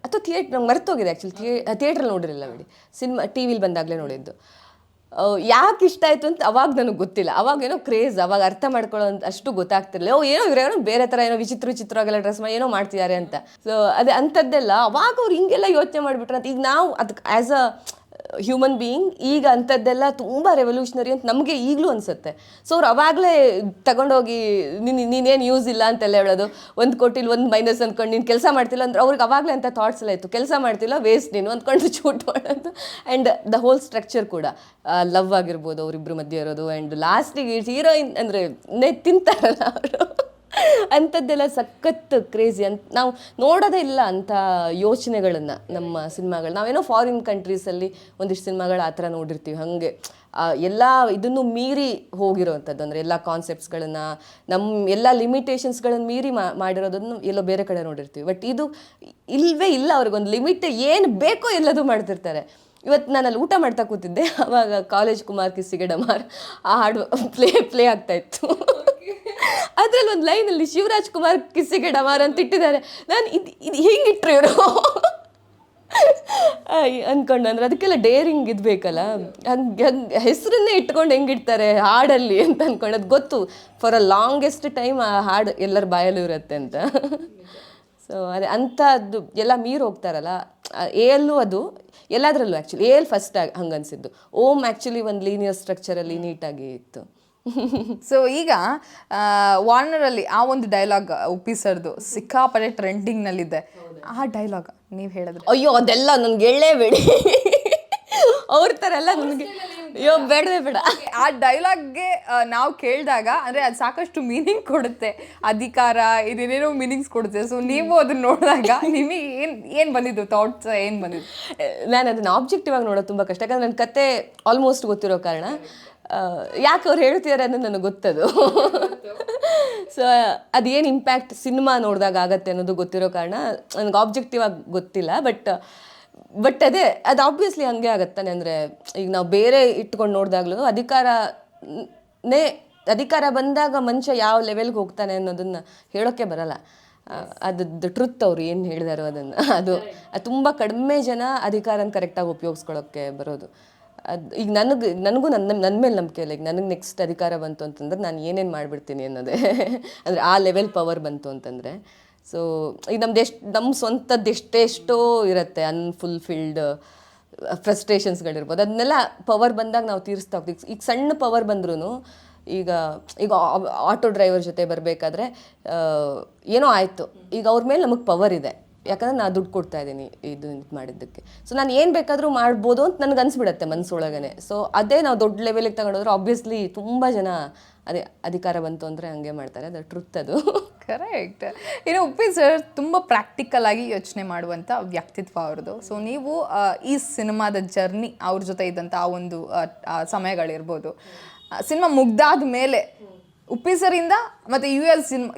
ಅಥವಾ ನಂಗೆ ಮರ್ತೋಗಿದೆ ಆ್ಯಕ್ಚುಲಿ. ಥಿಯೇಟ್ರಲ್ಲಿ ನೋಡಿರಲಿಲ್ಲ ಬಿಡಿ, ಸಿನಿಮಾ ಟಿ ವಿಲಿ ಬಂದಾಗಲೇ ನೋಡಿದ್ದು. ಯಾಕೆ ಇಷ್ಟ ಆಯಿತು ಅಂತ ಅವಾಗ ನನಗೆ ಗೊತ್ತಿಲ್ಲ. ಅವಾಗ ಏನೋ ಕ್ರೇಜ್, ಅವಾಗ ಅರ್ಥ ಮಾಡ್ಕೊಳ್ಳೋ ಅಂತ ಅಷ್ಟು ಗೊತ್ತಾಗ್ತಿರ್ಲಿಲ್ಲ. ಏನೋ ಬೇರೆ ಥರ ಏನೋ ವಿಚಿತ್ರವಾಗೆಲ್ಲ ಡ್ರೆಸ್ ಮಾಡಿ ಏನೋ ಮಾಡ್ತಿದ್ದಾರೆ ಅಂತ. ಸೊ ಅದೇ ಅಂಥದ್ದೆಲ್ಲ ಅವಾಗ ಅವ್ರು ಹಿಂಗೆಲ್ಲ ಯೋಚನೆ ಮಾಡಿಬಿಟ್ರೆ ಅಂತ. ಈಗ ನಾವು ಅದಕ್ಕೆ ಆ್ಯಸ್ ಅ ಹ್ಯೂಮನ್ ಬೀಯಿಂಗ್ ಈಗ ಅಂಥದ್ದೆಲ್ಲ ತುಂಬ ರೆವಲ್ಯೂಷನರಿ ಅಂತ ನಮಗೆ ಈಗಲೂ ಅನಿಸುತ್ತೆ. ಸೊ ಅವ್ರು ಅವಾಗಲೇ ತಗೊಂಡೋಗಿ ನೀನೇನು ಯೂಸ್ ಇಲ್ಲ ಅಂತೆಲ್ಲ ಹೇಳೋದು, 1 ಕೋಟಿಲಿ 1 ಮೈನಸ್ ಅಂದ್ಕೊಂಡು ನೀನು ಕೆಲಸ ಮಾಡ್ತಿಲ್ಲ ಅಂದ್ರೆ ಅವ್ರಿಗೆ ಅವಾಗಲೇ ಅಂತ ಥಾಟ್ಸ್ ಎಲ್ಲ ಇತ್ತು. ಕೆಲಸ ಮಾಡ್ತಿಲ್ಲ, ವೇಸ್ಟ್ ನೀನು ಅಂದ್ಕೊಂಡು ಶೂಟ್ ಮಾಡೋದು. ಆ್ಯಂಡ್ ದ ಹೋಲ್ ಸ್ಟ್ರಕ್ಚರ್ ಕೂಡ ಲವ್ ಆಗಿರ್ಬೋದು ಅವರಿಬ್ಬರು ಮಧ್ಯೆ ಇರೋದು. ಆ್ಯಂಡ್ ಲಾಸ್ಟಿಗೆ ಹೀರೋಯಿನ್ ಅಂದರೆ ತಿಂತಾರಲ್ಲ ಅವರು, ಅಂಥದ್ದೆಲ್ಲ ಸಖತ್ ಕ್ರೇಜಿ ಅಂತ. ನಾವು ನೋಡೋದೇ ಇಲ್ಲ ಅಂಥ ಯೋಚನೆಗಳನ್ನು ನಮ್ಮ ಸಿನಿಮಾಗಳು. ನಾವೇನೋ ಫಾರಿನ್ ಕಂಟ್ರೀಸಲ್ಲಿ ಒಂದಿಷ್ಟು ಸಿನಿಮಾಗಳು ಆ ಥರ ನೋಡಿರ್ತೀವಿ. ಹಾಗೆ ಎಲ್ಲ ಇದನ್ನು ಮೀರಿ ಹೋಗಿರೋವಂಥದ್ದು, ಅಂದರೆ ಎಲ್ಲ ಕಾನ್ಸೆಪ್ಟ್ಸ್ಗಳನ್ನು, ನಮ್ಮ ಎಲ್ಲ ಲಿಮಿಟೇಷನ್ಸ್ಗಳನ್ನು ಮೀರಿ ಮಾಡಿರೋದನ್ನು ಎಲ್ಲೋ ಬೇರೆ ಕಡೆ ನೋಡಿರ್ತೀವಿ. ಬಟ್ ಇದು ಇಲ್ಲವೇ ಇಲ್ಲ, ಅವ್ರಿಗೊಂದು ಲಿಮಿಟ್ ಏನು ಬೇಕೋ ಎಲ್ಲದೂ ಮಾಡ್ತಿರ್ತಾರೆ. ಇವತ್ತು ನಾನು ಅಲ್ಲಿ ಊಟ ಮಾಡ್ತಾ ಕೂತಿದ್ದೆ, ಆವಾಗ ಕಾಲೇಜ್ ಕುಮಾರ್ ಕಿಸ್ಸಿಗೆ ಡಮಾರ್ ಆ ಹಾಡು ಪ್ಲೇ ಆಗ್ತಾಯಿತ್ತು. ಅದರಲ್ಲಿ ಒಂದು ಲೈನಲ್ಲಿ ಶಿವರಾಜ್ ಕುಮಾರ್ ಕಿಸ್ಸಿಗೆ ಡಮಾರ್ ಅಂತ ಇಟ್ಟಿದ್ದಾರೆ. ನಾನು ಇದು ಹಿಂಗಿಟ್ರು ಇವರು ಅಂದ್ಕೊಂಡು, ಅಂದರೆ ಅದಕ್ಕೆಲ್ಲ ಡೇರಿಂಗ್ ಇದ್ಬೇಕಲ್ಲ, ಹಂಗೆ ಹೆಸರನ್ನೇ ಇಟ್ಕೊಂಡು ಹೆಂಗಿಡ್ತಾರೆ ಹಾಡಲ್ಲಿ ಅಂತ ಅಂದ್ಕೊಂಡು. ಅದು ಗೊತ್ತು, ಫಾರ್ ಅ ಲಾಂಗೆಸ್ಟ್ ಟೈಮ್ ಆ ಹಾಡು ಎಲ್ಲರ ಬಾಯಲ್ಲೂ ಇರುತ್ತೆ ಅಂತ. ಸೊ ಅದೇ ಅಂಥದ್ದು ಎಲ್ಲ ಮೀರು ಹೋಗ್ತಾರಲ್ಲ. ಎಲ್ಲೂ ಅದು ಎಲ್ಲದರಲ್ಲೂ ಆ್ಯಕ್ಚುಲಿ ಫಸ್ಟ್ ಹಂಗೆ ಅನಿಸಿದ್ದು. ಓಮ್ ಆ್ಯಕ್ಚುಲಿ ಒಂದು ಲೀನಿಯರ್ ಸ್ಟ್ರಕ್ಚರಲ್ಲಿ ನೀಟಾಗಿ ಇತ್ತು. ಸೊ ಈಗ ವಾರ್ನರಲ್ಲಿ ಆ ಒಂದು ಡೈಲಾಗ್ ಉಪ್ಪಿ ಸರ್ದು ಸಿಕ್ಕಾಪಟ್ಟೆ ಟ್ರೆಂಡಿಂಗ್ನಲ್ಲಿದೆ. ಆ ಡೈಲಾಗ್ ನೀವು ಹೇಳಿದ್ರೆ, ಅಯ್ಯೋ ಅದೆಲ್ಲ ನನಗೆ ಹೇಳಲೇಬೇಡಿ, ಅವ್ರ ಥರ ಎಲ್ಲ ನನಗೆ ಅಯ್ಯೋ ಬೇಡವೇ ಬೇಡ. ಆ ಡೈಲಾಗ್ಗೆ ನಾವು ಕೇಳಿದಾಗ ಅಂದರೆ ಅದು ಸಾಕಷ್ಟು ಮೀನಿಂಗ್ ಕೊಡುತ್ತೆ, ಅಧಿಕಾರ ಇದೇನೇನೋ ಮೀನಿಂಗ್ಸ್ ಕೊಡುತ್ತೆ. ಸೊ ನೀವು ಅದನ್ನ ನೋಡಿದಾಗ ನಿಮಗೆ ಏನು ಬಂದಿದ್ದು ಥಾಟ್ಸ್, ಏನು ಬಂದಿದ್ದು? ನಾನು ಅದನ್ನು ಆಬ್ಜೆಕ್ಟಿವ್ ಆಗಿ ನೋಡೋದು ತುಂಬ ಕಷ್ಟ, ಯಾಕಂದರೆ ನನ್ನ ಕತೆ ಆಲ್ಮೋಸ್ಟ್ ಗೊತ್ತಿರೋ ಕಾರಣ. ಯಾಕೆ ಅವ್ರು ಹೇಳ್ತಿದ್ದಾರೆ ಅನ್ನೋದು ನನಗೆ ಗೊತ್ತದು. ಸೊ ಅದೇನು ಇಂಪ್ಯಾಕ್ಟ್ ಸಿನಿಮಾ ನೋಡಿದಾಗ ಆಗತ್ತೆ ಅನ್ನೋದು ಗೊತ್ತಿರೋ ಕಾರಣ ನನಗೆ ಆಬ್ಜೆಕ್ಟಿವ್ ಆಗಿ ಗೊತ್ತಿಲ್ಲ. ಬಟ್ ಅದು ಆಬ್ವಿಯಸ್ಲಿ ಹಾಗೆ ಆಗತ್ತಾನೆ. ಅಂದರೆ ಈಗ ನಾವು ಬೇರೆ ಇಟ್ಕೊಂಡು ನೋಡಿದಾಗಲೂ ಅಧಿಕಾರ ಬಂದಾಗ ಮನುಷ್ಯ ಯಾವ ಲೆವೆಲ್ಗೆ ಹೋಗ್ತಾನೆ ಅನ್ನೋದನ್ನು ಹೇಳೋಕ್ಕೆ ಬರಲ್ಲ. ಅದು ಟ್ರುತ್ ಅವ್ರು ಏನು ಹೇಳಿದಾರೋ ಅದನ್ನು, ಅದು ತುಂಬ ಕಡಿಮೆ ಜನ ಅಧಿಕಾರನ ಕರೆಕ್ಟಾಗಿ ಉಪಯೋಗಿಸ್ಕೊಳ್ಳೋಕ್ಕೆ ಬರೋದು. ಈಗ ನನಗೂ ನನ್ನ ಮೇಲೆ ನಂಬಿಕೆ ಇಲ್ಲ. ಈಗ ನನಗೆ ನೆಕ್ಸ್ಟ್ ಅಧಿಕಾರ ಬಂತು ಅಂತಂದ್ರೆ ನಾನು ಏನೇನು ಮಾಡಿಬಿಡ್ತೀನಿ ಅನ್ನೋದೇ, ಅಂದರೆ ಆ ಲೆವೆಲ್ ಪವರ್ ಬಂತು ಅಂತಂದರೆ. ಸೊ ಈಗ ನಮ್ಮ ಸ್ವಂತದ್ದು ಎಷ್ಟೆಷ್ಟೋ ಇರುತ್ತೆ, ಅನ್ಫುಲ್ಫಿಲ್ಡ್ ಫ್ರಸ್ಟ್ರೇಷನ್ಸ್ಗಳಿರ್ಬೋದು. ಅದನ್ನೆಲ್ಲ ಪವರ್ ಬಂದಾಗ ನಾವು ತೀರಿಸ್ತಾ ಹೋಗ್ತೀವಿ. ಈಗ ಸಣ್ಣ ಪವರ್ ಬಂದ್ರೂ ಈಗ ಈಗ ಆಟೋ ಡ್ರೈವರ್ ಜೊತೆ ಬರಬೇಕಾದ್ರೆ ಏನೋ ಆಯಿತು, ಈಗ ಅವ್ರ ಮೇಲೆ ನಮಗೆ ಪವರ್ ಇದೆ, ಯಾಕಂದ್ರೆ ನಾನು ದುಡ್ಡು ಕೊಡ್ತಾ ಇದ್ದೀನಿ ಇದು ಮಾಡಿದ್ದಕ್ಕೆ. ಸೊ ನಾನು ಏನು ಬೇಕಾದರೂ ಮಾಡ್ಬೋದು ಅಂತ ನನಗೆ ಅನಿಸ್ಬಿಡತ್ತೆ ಮನಸ್ಸೊಳಗನೆ. ಸೊ ಅದೇ ನಾವು ದೊಡ್ಡ ಲೆವೆಲಿಗೆ ತಗೊಂಡೋದ್ರೆ ಆಬ್ವಿಯಸ್ಲಿ ತುಂಬ ಜನ ಅದೇ ಅಧಿಕಾರ ಬಂತು ಅಂದರೆ ಹಂಗೆ ಮಾಡ್ತಾರೆ, ಅದು ಟ್ರುತ್ ಅದು. ಕರೆಕ್ಟ್. ಇನ್ನು ಉಪ್ಪಿ ಸರ್ ತುಂಬ ಪ್ರಾಕ್ಟಿಕಲ್ ಆಗಿ ಯೋಚನೆ ಮಾಡುವಂಥ ವ್ಯಕ್ತಿತ್ವ ಅವ್ರದ್ದು. ಸೊ ನೀವು ಈ ಸಿನಿಮಾದ ಜರ್ನಿ ಅವ್ರ ಜೊತೆ ಇದ್ದಂಥ ಆ ಒಂದು ಸಮಯಗಳಿರ್ಬೋದು, ಸಿನಿಮಾ ಮುಗ್ದಾದ ಮೇಲೆ ಉಪ್ಪಿ ಸರಿಂದ ಮತ್ತು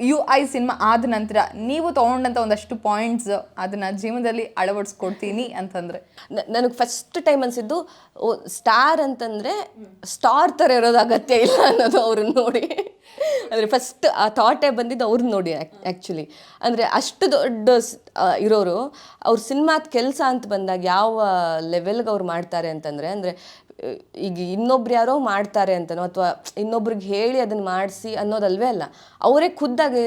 UI ಸಿನಿಮಾ ಆದ ನಂತರ ನೀವು ತೊಗೊಂಡಂಥ ಒಂದಷ್ಟು ಪಾಯಿಂಟ್ಸ್ ಅದನ್ನು ಜೀವನದಲ್ಲಿ ಅಳವಡಿಸ್ಕೊಡ್ತೀನಿ ಅಂತಂದರೆ? ನನಗೆ ಫಸ್ಟ್ ಟೈಮ್ ಅನಿಸಿದ್ದು ಸ್ಟಾರ್ ಅಂತಂದರೆ ಸ್ಟಾರ್ ಥರ ಇರೋದು ಅಗತ್ಯ ಇಲ್ಲ ಅನ್ನೋದು ಅವ್ರನ್ನ ನೋಡಿ. ಅಂದರೆ ಫಸ್ಟ್ ಆ ಥಾಟೇ ಬಂದಿದ್ದು ಅವ್ರನ್ನ ನೋಡಿ ಆ್ಯಕ್ಚುಲಿ. ಅಂದರೆ ಅಷ್ಟು ದೊಡ್ಡ ಇರೋರು ಅವ್ರ ಸಿನಿಮಾದ ಕೆಲಸ ಅಂತ ಬಂದಾಗ ಯಾವ ಲೆವೆಲ್ಗೆ ಅವ್ರು ಮಾಡ್ತಾರೆ ಅಂತಂದರೆ, ಅಂದರೆ ಈಗ ಇನ್ನೊಬ್ರು ಯಾರೋ ಮಾಡ್ತಾರೆ ಅಂತನೋ ಅಥವಾ ಇನ್ನೊಬ್ರಿಗೆ ಹೇಳಿ ಅದನ್ನು ಮಾಡಿಸಿ ಅನ್ನೋದಲ್ವೇ ಅಲ್ಲ, ಅವರೇ ಖುದ್ದಾಗಿ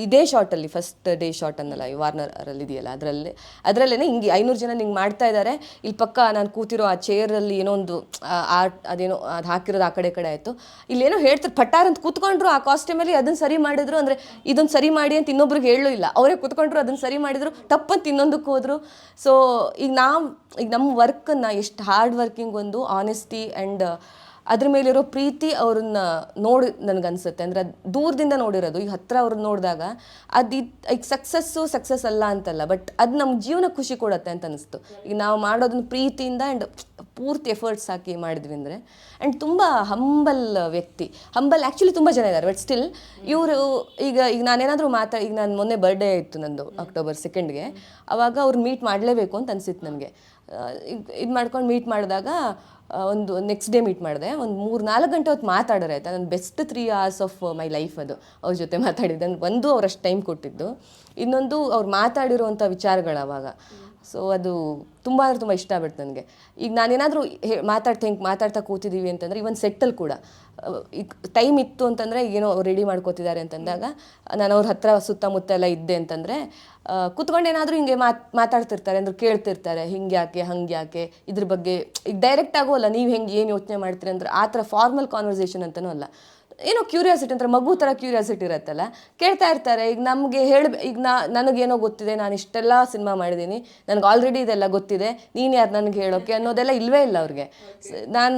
ಇದೇ ಶಾರ್ಟಲ್ಲಿ ಫಸ್ಟ್ ಡೇ ಶಾರ್ಟ್ ಅನ್ನಲ್ಲ ಈ ವಾರ್ನರಲ್ಲಿ ಇದೆಯಲ್ಲ, ಅದರಲ್ಲೇ ಹಿಂಗೆ 500 ಜನ ಹಿಂಗೆ ಮಾಡ್ತಾ ಇದ್ದಾರೆ, ಇಲ್ಲಿ ಪಕ್ಕ ನಾನು ಕೂತಿರೋ ಆ ಚೇರಲ್ಲಿ ಏನೋ ಒಂದು ಆರ್ಟ್ ಅದೇನೋ ಅದು ಹಾಕಿರೋದು ಆ ಕಡೆ ಆಯಿತು, ಇಲ್ಲೇನೋ ಹೇಳ್ತಾರೆ ಪಟ್ಟಾರ್ ಅಂತ ಕೂತ್ಕೊಂಡ್ರು ಆ ಕಾಸ್ಟ್ಯೂಮಲ್ಲಿ ಅದನ್ನು ಸರಿ ಮಾಡಿದ್ರು, ಅಂದರೆ ಇದನ್ನು ಸರಿ ಮಾಡಿ ಅಂತ ಇನ್ನೊಬ್ರಿಗೆ ಹೇಳೂ ಇಲ್ಲ, ಅವರೇ ಕೂತ್ಕೊಂಡ್ರು ಅದನ್ನು ಸರಿ ಮಾಡಿದ್ರು, ತಪ್ಪಂತ ಇನ್ನೊಂದಕ್ಕೆ ಹೋದರು. ಸೊ ಈಗ ನಮ್ಮ ವರ್ಕನ್ನು ಎಷ್ಟು ಹಾರ್ಡ್ ವರ್ಕಿಂಗ್ ಒಂದು ಆನೆಸ್ಟಿ ಆ್ಯಂಡ್ ಅದ್ರ ಮೇಲಿರೋ ಪ್ರೀತಿ ಅವ್ರನ್ನ ನೋಡಿ ನನಗನ್ಸುತ್ತೆ. ಅಂದರೆ ದೂರದಿಂದ ನೋಡಿರೋದು, ಈಗ ಹತ್ತಿರ ಅವ್ರನ್ನ ನೋಡಿದಾಗ ಈಗ ಸಕ್ಸಸ್ ಅಲ್ಲ ಅಂತಲ್ಲ, ಬಟ್ ಅದು ನಮ್ಮ ಜೀವನ ಖುಷಿ ಕೊಡುತ್ತೆ ಅಂತ ಅನಿಸ್ತು. ಈಗ ನಾವು ಮಾಡೋದನ್ನ ಪ್ರೀತಿಯಿಂದ ಆ್ಯಂಡ್ ಪೂರ್ತಿ ಎಫರ್ಟ್ಸ್ ಹಾಕಿ ಮಾಡಿದ್ವಿ ಅಂದರೆ. ಆ್ಯಂಡ್ ತುಂಬ ಹಂಬಲ್ ವ್ಯಕ್ತಿ, ಆ್ಯಕ್ಚುಲಿ ತುಂಬ ಜನ ಇದ್ದಾರೆ, ಬಟ್ ಸ್ಟಿಲ್ ಇವರು ಈಗ ನಾನೇನಾದರೂ ಈಗ ನಾನು ಮೊನ್ನೆ ಬರ್ಡೇ ಇತ್ತು ನಂದು ಅಕ್ಟೋಬರ್ 2ಗೆ, ಅವಾಗ ಅವ್ರು ಮೀಟ್ ಮಾಡಲೇಬೇಕು ಅಂತ ಅನಿಸಿತ್ತು ನನಗೆ. ಇದು ಮಾಡ್ಕೊಂಡು ಮೀಟ್ ಮಾಡಿದಾಗ ಒಂದು ನೆಕ್ಸ್ಟ್ ಡೇ ಮೀಟ್ ಮಾಡಿದೆ, ಒಂದು 3-4 ಗಂಟೆ ಹೊತ್ತು ಮಾತಾಡೋರು ಆಯಿತಾ. ನನ್ನ best 3 hours of my life ಅದು ಅವ್ರ ಜೊತೆ ಮಾತಾಡಿದ್ದೆ. ಒಂದು ಅವರಷ್ಟು ಟೈಮ್ ಕೊಟ್ಟಿದ್ದು, ಇನ್ನೊಂದು ಅವ್ರು ಮಾತಾಡಿರೋವಂಥ ವಿಚಾರಗಳು ಅವಾಗ. ಸೊ ಅದು ತುಂಬ ಅಂದರೆ ತುಂಬ ಇಷ್ಟ ಆಗ್ಬಿಡ್ತು ನನಗೆ. ಈಗ ನಾನೇನಾದರೂ ಮಾತಾಡ್ತಾ ಕೂತಿದ್ದೀವಿ ಅಂತಂದರೆ, ಇವನ್ ಸೆಟ್ಟಲ್ಲಿ ಕೂಡ ಈಗ ಟೈಮ್ ಇತ್ತು ಅಂತಂದರೆ ಏನೋ ರೆಡಿ ಮಾಡ್ಕೋತಿದ್ದಾರೆ ಅಂತಂದಾಗ ನಾನು ಅವ್ರ ಹತ್ರ ಸುತ್ತಮುತ್ತ ಎಲ್ಲ ಇದ್ದೆ ಅಂತಂದರೆ ಕೂತ್ಕೊಂಡು ಏನಾದರೂ ಹಿಂಗೆ ಮಾತಾಡ್ತಿರ್ತಾರೆ, ಅಂದ್ರೆ ಕೇಳ್ತಿರ್ತಾರೆ ಹಿಂಗೆ ಯಾಕೆ ಹಂಗೆ ಯಾಕೆ ಇದ್ರ ಬಗ್ಗೆ. ಈಗ ಡೈರೆಕ್ಟ್ ಆಗೋ ಅಲ್ಲ, ನೀವು ಹೆಂಗೆ ಏನು ಯೋಚನೆ ಮಾಡ್ತೀರಿ ಅಂದ್ರೆ ಆ ಥರ ಫಾರ್ಮಲ್ ಕಾನ್ವರ್ಸೇಷನ್ ಅಂತನೂ ಅಲ್ಲ, ಏನೋ ಕ್ಯೂರಿಯಾಸಿಟಿ ಅಂದ್ರೆ ಮಗು ಥರ ಕ್ಯೂರಿಯಾಸಿಟಿ ಇರುತ್ತಲ್ಲ, ಕೇಳ್ತಾ ಇರ್ತಾರೆ. ಈಗ ನಮಗೆ ಈಗ ನನಗೇನೋ ಗೊತ್ತಿದೆ, ನಾನು ಇಷ್ಟೆಲ್ಲ ಸಿನಿಮಾ ಮಾಡಿದ್ದೀನಿ, ನನಗೆ ಆಲ್ರೆಡಿ ಇದೆಲ್ಲ ಗೊತ್ತಿದೆ, ನೀನು ಯಾರು ನನಗೆ ಹೇಳೋಕ್ಕೆ ಅನ್ನೋದೆಲ್ಲ ಇಲ್ಲವೇ ಇಲ್ಲ ಅವ್ರಿಗೆ. ನಾನು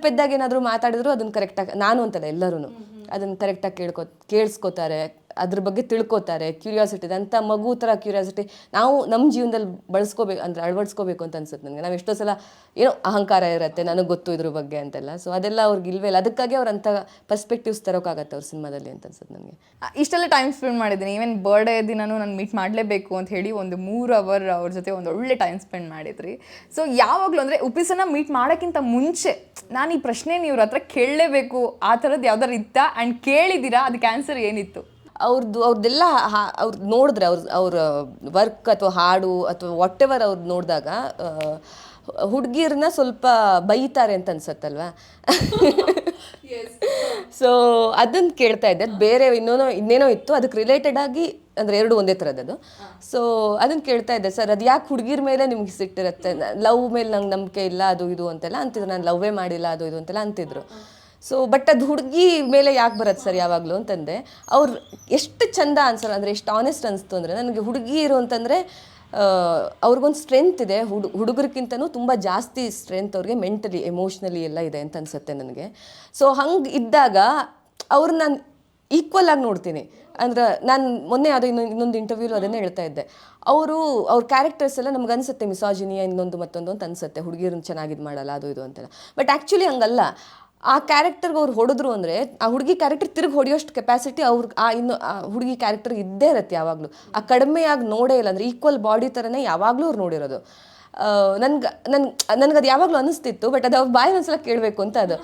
ಪೆದ್ದಾಗಿ ಏನಾದರೂ ಮಾತಾಡಿದ್ರು ಅದನ್ನು ಕರೆಕ್ಟಾಗಿ, ನಾನು ಅಂತಲ್ಲ ಎಲ್ಲರೂ ಅದನ್ನು ಕರೆಕ್ಟಾಗಿ ಕೇಳಿಸ್ಕೋತಾರೆ, ಅದ್ರ ಬಗ್ಗೆ ತಿಳ್ಕೊತಾರೆ. ಕ್ಯೂರಿಯಾಸಿಟಿ ಇದೆ ಅಂತ ಮಗು ಥರ ಕ್ಯೂರಿಯಾಸಿಟಿ ನಾವು ನಮ್ಮ ಜೀವನದಲ್ಲಿ ಅಳವಡಿಸ್ಕೋಬೇಕು ಅಂತ ಅನ್ಸುತ್ತೆ ನನಗೆ. ನಾವು ಎಷ್ಟೋ ಸಲ ಏನೋ ಅಹಂಕಾರ ಇರುತ್ತೆ, ನನಗೆ ಗೊತ್ತು ಇದ್ರ ಬಗ್ಗೆ ಅಂತೆಲ್ಲ. ಸೊ ಅದೆಲ್ಲ ಅವ್ರಿಗೆ ಇಲ್ವೇ ಇಲ್ಲ, ಅದಕ್ಕಾಗಿ ಅವ್ರು ಅಂಥ ಪರ್ಸ್ಪೆಕ್ಟಿವ್ಸ್ ತರೋಕ್ಕಾಗತ್ತೆ ಅವ್ರ ಸಿನಿಮಾದಲ್ಲಿ ಅಂತ ಅನ್ಸುತ್ತೆ ನನಗೆ. ಇಷ್ಟೆಲ್ಲ ಟೈಮ್ ಸ್ಪೆಂಡ್ ಮಾಡಿದ್ದೀನಿ, ಈವನ್ ಬರ್ಡೇ ದಿನನೂ ನಾನು ಮೀಟ್ ಮಾಡಲೇಬೇಕು ಅಂತ ಹೇಳಿ ಒಂದು 3 hour ಅವ್ರ ಜೊತೆ ಒಂದು ಒಳ್ಳೆ ಟೈಮ್ ಸ್ಪೆಂಡ್ ಮಾಡಿದ್ರಿ. ಸೊ ಯಾವಾಗಲೂ ಅಂದರೆ ಉಪ್ಪಿಸನ್ನ ಮೀಟ್ ಮಾಡೋಕ್ಕಿಂತ ಮುಂಚೆ ನಾನು ಈ ಪ್ರಶ್ನೆ ಇವ್ರ ಹತ್ರ ಕೇಳಲೇಬೇಕು ಆ ಥರದ್ದು ಯಾವ್ದಾರು ಇತ್ತಾ? ಆ್ಯಂಡ್ ಕೇಳಿದ್ದೀರಾ? ಅದಕ್ಕೆ ಆನ್ಸರ್ ಏನಿತ್ತು? ಅವ್ರದ್ದೆಲ್ಲ ಅವ್ರು ನೋಡಿದ್ರೆ ಅವ್ರ ವರ್ಕ್ ಅಥವಾ ಹಾಡು ಅಥವಾ ವಾಟ್ ಎವರ್ ಅವ್ರು ನೋಡಿದಾಗ ಹುಡುಗಿರನ್ನ ಸ್ವಲ್ಪ ಬೈತಾರೆ ಅಂತ ಅನ್ಸತ್ತಲ್ವಾ. ಸೊ ಅದನ್ನು ಕೇಳ್ತಾ ಇದ್ದೆ. ಬೇರೆ ಇನ್ನೇನೋ ಇತ್ತು, ಅದಕ್ಕೆ ರಿಲೇಟೆಡ್ ಆಗಿ ಅಂದರೆ 2 ಒಂದೇ ಥರದ್ದು. ಸೊ ಅದನ್ನು ಕೇಳ್ತಾ ಇದ್ದೆ, ಸರ್ ಅದು ಯಾಕೆ ಹುಡುಗಿರ ಮೇಲೆ ನಿಮ್ಗೆ ಸಿಟ್ಟಿರುತ್ತೆ, ಲವ್ ಮೇಲೆ ನಂಗೆ ನಂಬಿಕೆ ಇಲ್ಲ ಅದು ಇದು ಅಂತೆಲ್ಲ ಅಂತಿದ್ರು. ನಾನು ಲವ್ವೇ ಮಾಡಿಲ್ಲ ಅದು ಇದು ಅಂತೆಲ್ಲ ಅಂತಿದ್ರು. ಸೊ ಬಟ್ ಅದು ಹುಡುಗಿ ಮೇಲೆ ಯಾಕೆ ಬರುತ್ತೆ ಸರ್ ಯಾವಾಗಲೂ ಅಂತಂದೆ. ಅವ್ರು ಎಷ್ಟು ಚಂದ ಆನ್ಸರ್, ಅಂದರೆ ಎಷ್ಟು ಆನೆಸ್ಟ್ ಅನಿಸ್ತು ಅಂದರೆ, ನನಗೆ ಹುಡುಗಿರು ಅಂತಂದರೆ ಅವ್ರಿಗೊಂದು ಸ್ಟ್ರೆಂತ್ ಇದೆ, ಹುಡುಗರಿಗಿಂತನೂ ತುಂಬ ಜಾಸ್ತಿ ಸ್ಟ್ರೆಂತ್ ಅವ್ರಿಗೆ ಮೆಂಟಲಿ ಎಮೋಷ್ನಲಿ ಎಲ್ಲ ಇದೆ ಅಂತ ಅನಿಸುತ್ತೆ ನನಗೆ. ಸೊ ಹಂಗೆ ಇದ್ದಾಗ ಅವ್ರನ್ನ ನಾನು ಈಕ್ವಲ್ ಆಗಿ ನೋಡ್ತೀನಿ. ಅಂದ್ರೆ ನಾನು ಮೊನ್ನೆ ಯಾವುದೋ ಇನ್ನೊಂದು ಇಂಟರ್ವ್ಯೂಲು ಅದನ್ನೇ ಹೇಳ್ತಾ ಇದ್ದೆ. ಅವ್ರ ಕ್ಯಾರೆಕ್ಟರ್ಸ್ ಎಲ್ಲ ನಮ್ಗೆ ಅನಿಸುತ್ತೆ ಮಿಸಾಜಿನಿಯ ಇನ್ನೊಂದು ಮತ್ತೊಂದು ಅಂತ ಅನಿಸುತ್ತೆ, ಹುಡುಗಿರನ್ನ ಚೆನ್ನಾಗಿದ್ದು ಮಾಡಲ್ಲ ಅದು ಇದು ಅಂತೆಲ್ಲ. ಬಟ್ ಆ್ಯಕ್ಚುಲಿ ಹಂಗಲ್ಲ. ಆ ಕ್ಯಾರೆಕ್ಟರ್ಗೆ ಅವ್ರು ಹೊಡೆದ್ರು ಅಂದರೆ ಆ ಹುಡುಗಿ ಕ್ಯಾರೆಕ್ಟರ್ ತಿರುಗಿ ಹೊಡೆಯೋಷ್ಟು ಕೆಪಾಸಿಟಿ ಅವ್ರಿಗೆ ಆ ಹುಡುಗಿ ಕ್ಯಾರೆಕ್ಟರ್ಗೆ ಇದ್ದೇ ಇರುತ್ತೆ ಯಾವಾಗಲೂ. ಆ ಕಡಿಮೆಯಾಗಿ ನೋಡೇ ಇಲ್ಲ, ಅಂದರೆ ಈಕ್ವಲ್ ಬಾಡಿ ಥರನೇ ಯಾವಾಗಲೂ ಅವ್ರು ನೋಡಿರೋದು. ನನಗೆ ಅದು ಯಾವಾಗಲೂ ಅನಿಸ್ತಿತ್ತು, ಬಟ್ ಅದು ಅವ್ರ ಬಾಯಿ ಒಂದ್ಸಲ ಕೇಳಬೇಕು ಅಂತ ಅದು.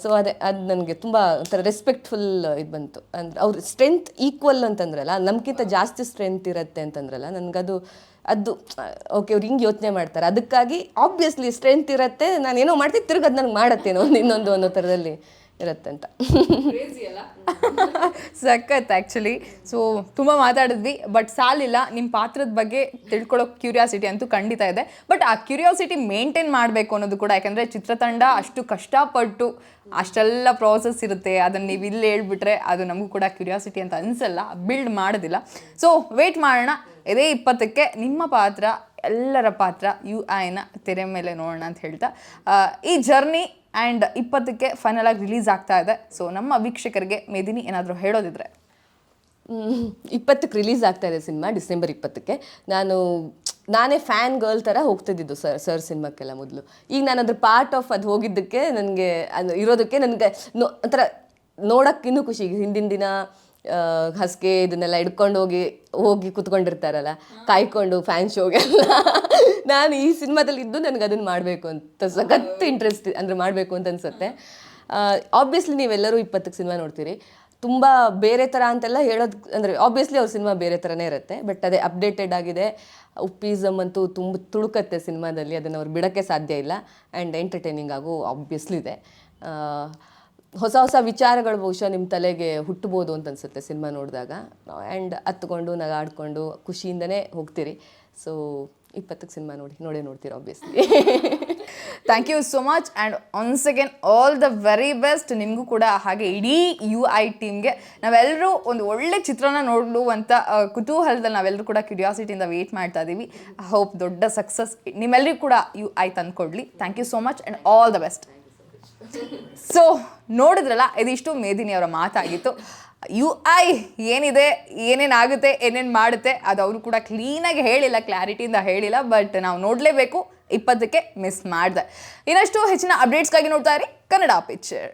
ಸೊ ಅದು ನನಗೆ ತುಂಬ ಒಂಥರ ರೆಸ್ಪೆಕ್ಟ್ಫುಲ್ ಇದು ಬಂತು. ಅಂದರೆ ಅವ್ರ ಸ್ಟ್ರೆಂತ್ ಈಕ್ವಲ್ ಅಂತಂದ್ರಲ್ಲ, ನಮ್ಗಿಂತ ಜಾಸ್ತಿ ಸ್ಟ್ರೆಂತ್ ಇರುತ್ತೆ ಅಂತಂದ್ರಲ್ಲ, ನನಗದು ಓಕೆ ಅವ್ರು ಹಿಂಗೆ ಯೋಚನೆ ಮಾಡ್ತಾರೆ. ಅದಕ್ಕಾಗಿ ಆಬ್ವಿಯಸ್ಲಿ ಸ್ಟ್ರೆಂತ್ ಇರುತ್ತೆ, ನಾನು ಏನೋ ಮಾಡ್ತೀನಿ ತಿರ್ಗಿ ಅದು ನನಗೆ ಮಾಡತ್ತೇನೋ ಇನ್ನೊಂದು ಅನ್ನೋ ಥರದಲ್ಲಿ ಇರುತ್ತೆ ಅಂತ. ಸಖತ್ ಆ್ಯಕ್ಚುಲಿ. ಸೊ ತುಂಬ ಮಾತಾಡಿದ್ವಿ, ಬಟ್ ಸಾಲಿಲ್ಲ. ನಿಮ್ಮ ಪಾತ್ರದ ಬಗ್ಗೆ ತಿಳ್ಕೊಳ್ಳೋ ಕ್ಯೂರಿಯಾಸಿಟಿ ಅಂತೂ ಖಂಡಿತ ಇದೆ. ಬಟ್ ಆ ಕ್ಯೂರಿಯಾಸಿಟಿ ಮೇಂಟೈನ್ ಮಾಡಬೇಕು ಅನ್ನೋದು ಕೂಡ, ಯಾಕಂದರೆ ಚಿತ್ರತಂಡ ಅಷ್ಟು ಕಷ್ಟಪಟ್ಟು ಅಷ್ಟೆಲ್ಲ ಪ್ರಾಸೆಸ್ ಇರುತ್ತೆ, ಅದನ್ನು ನೀವು ಇಲ್ಲಿ ಹೇಳ್ಬಿಟ್ರೆ ಅದು ನಮಗೂ ಕೂಡ ಕ್ಯೂರಿಯಾಸಿಟಿ ಅಂತ ಅನಿಸಲ್ಲ, ಬಿಲ್ಡ್ ಮಾಡೋದಿಲ್ಲ. ಸೊ ವೆಯ್ಟ್ ಮಾಡೋಣ. ಇದೇ 20ಕ್ಕೆ ನಿಮ್ಮ ಪಾತ್ರ, ಎಲ್ಲರ ಪಾತ್ರ UI-ನ ತೆರೆ ಮೇಲೆ ನೋಡೋಣ ಅಂತ ಹೇಳ್ತಾ ಈ ಜರ್ನಿ ಆ್ಯಂಡ್ 20ಕ್ಕೆ ಫೈನಲ್ ಆಗಿ ರಿಲೀಸ್ ಆಗ್ತಾ ಇದೆ. ಸೊ ನಮ್ಮ ವೀಕ್ಷಕರಿಗೆ ಮೇದಿನಿ ಏನಾದರೂ ಹೇಳೋದಿದ್ರೆ? 20ಕ್ಕೆ ರಿಲೀಸ್ ಆಗ್ತಾ ಇದೆ ಸಿನಿಮಾ, ಡಿಸೆಂಬರ್ 20ಕ್ಕೆ. ನಾನೇ ಫ್ಯಾನ್ ಗರ್ಲ್ ಥರ ಹೋಗ್ತಿದ್ದಿದ್ದು ಸರ್ ಸಿನಿಮಾಕ್ಕೆಲ್ಲ ಮೊದಲು. ಈಗ ನಾನು ಅದ್ರ ಪಾರ್ಟ್ ಆಫ್ ಅದು ಹೋಗಿದ್ದಕ್ಕೆ ನನಗೆ ಇರೋದಕ್ಕೆ ನನಗೆ ಒಂಥರ ನೋಡೋಕ್ಕೆ ಇನ್ನೂ ಖುಷಿ. ಹಿಂದಿನ ದಿನ ಹಸ್ಗೆ ಇದನ್ನೆಲ್ಲ ಹಿಡ್ಕೊಂಡು ಹೋಗಿ ಕುತ್ಕೊಂಡಿರ್ತಾರಲ್ಲ, ಕಾಯ್ಕೊಂಡು ಫ್ಯಾನ್ ಶೋಗೆಲ್ಲ. ನಾನು ಈ ಸಿನಿಮಾದಲ್ಲಿ ಇದ್ದು ನನಗೆ ಅದನ್ನು ಮಾಡಬೇಕು ಅಂತ ಸಖತ್ ಇಂಟ್ರೆಸ್ಟ್, ಅಂದರೆ ಮಾಡಬೇಕು ಅಂತ ಅನಿಸುತ್ತೆ. ಆಬ್ವಿಯಸ್ಲಿ ನೀವೆಲ್ಲರೂ 20ಕ್ಕೆ ಸಿನಿಮಾ ನೋಡ್ತೀರಿ. ತುಂಬ ಬೇರೆ ಥರ ಅಂತೆಲ್ಲ ಹೇಳೋದು, ಅಂದರೆ ಆಬ್ವಿಯಸ್ಲಿ ಅವ್ರ ಸಿನಿಮಾ ಬೇರೆ ಥರನೇ ಇರುತ್ತೆ, ಬಟ್ ಅದೇ ಅಪ್ಡೇಟೆಡ್ ಆಗಿದೆ. ಉಪ್ಪಿಸಮ್ ಅಂತೂ ತುಂಬ ತುಳುಕತ್ತೆ ಸಿನಿಮಾದಲ್ಲಿ, ಅದನ್ನು ಅವ್ರು ಬಿಡೋಕ್ಕೆ ಸಾಧ್ಯ ಇಲ್ಲ. ಆ್ಯಂಡ್ ಎಂಟರ್ಟೈನಿಂಗ್ ಆಗು ಆಬ್ವಿಯಸ್ಲಿ ಇದೆ. ಹೊಸ ಹೊಸ ವಿಚಾರಗಳು ಬಹುಶಃ ನಿಮ್ಮ ತಲೆಗೆ ಹುಟ್ಟಬೋದು ಅಂತ ಅನಿಸುತ್ತೆ ಸಿನಿಮಾ ನೋಡಿದಾಗ. ಆ್ಯಂಡ್ ಹತ್ಕೊಂಡು ನಗಾಡ್ಕೊಂಡು ಖುಷಿಯಿಂದನೇ ಹೋಗ್ತೀರಿ. ಸೊ 20ಕ್ಕೆ ಸಿನಿಮಾ ನೋಡ್ತೀರಿ obviously. Thank you so much and once again all the very best ನಿಮಗೂ ಕೂಡ, ಹಾಗೆ ಇಡೀ UI ಟೀಮ್ಗೆ. ನಾವೆಲ್ಲರೂ ಒಂದು ಒಳ್ಳೆ ಚಿತ್ರನ ನೋಡುವಂಥ ಕುತೂಹಲದಲ್ಲಿ ನಾವೆಲ್ಲರೂ ಕೂಡ ಕ್ಯೂರಿಯಾಸಿಟಿಯಿಂದ ವೇಟ್ ಮಾಡ್ತಾ ಇದ್ದೀವಿ. ಹೋಪ್ ದೊಡ್ಡ ಸಕ್ಸಸ್ ನಿಮ್ಮೆಲ್ಲರಿಗೂ ಕೂಡ UI ತಂದುಕೊಡ್ಲಿ. Thank you so much and all the best. So ನೋಡಿದ್ರಲ್ಲ, ಇದಿಷ್ಟು ಮೇದಿನಿ ಅವರ ಮಾತಾಗಿತ್ತು. UI ಏನಿದೆ, ಏನೇನಾಗುತ್ತೆ, ಏನೇನು ಮಾಡುತ್ತೆ ಅದು ಅವರು ಕೂಡ ಕ್ಲೀನಾಗಿ ಹೇಳಿಲ್ಲ, ಕ್ಲಾರಿಟಿಯಿಂದ ಹೇಳಿಲ್ಲ. ಬಟ್ ನಾವು ನೋಡಲೇಬೇಕು, 20ಕ್ಕೆ ಮಿಸ್ ಮಾಡಿದೆ. ಇನ್ನಷ್ಟು ಹೆಚ್ಚಿನ ಅಪ್ಡೇಟ್ಸ್ಗಾಗಿ ನೋಡ್ತಾ ಇರಿ ಕನ್ನಡ ಪಿಕ್ಚರ್.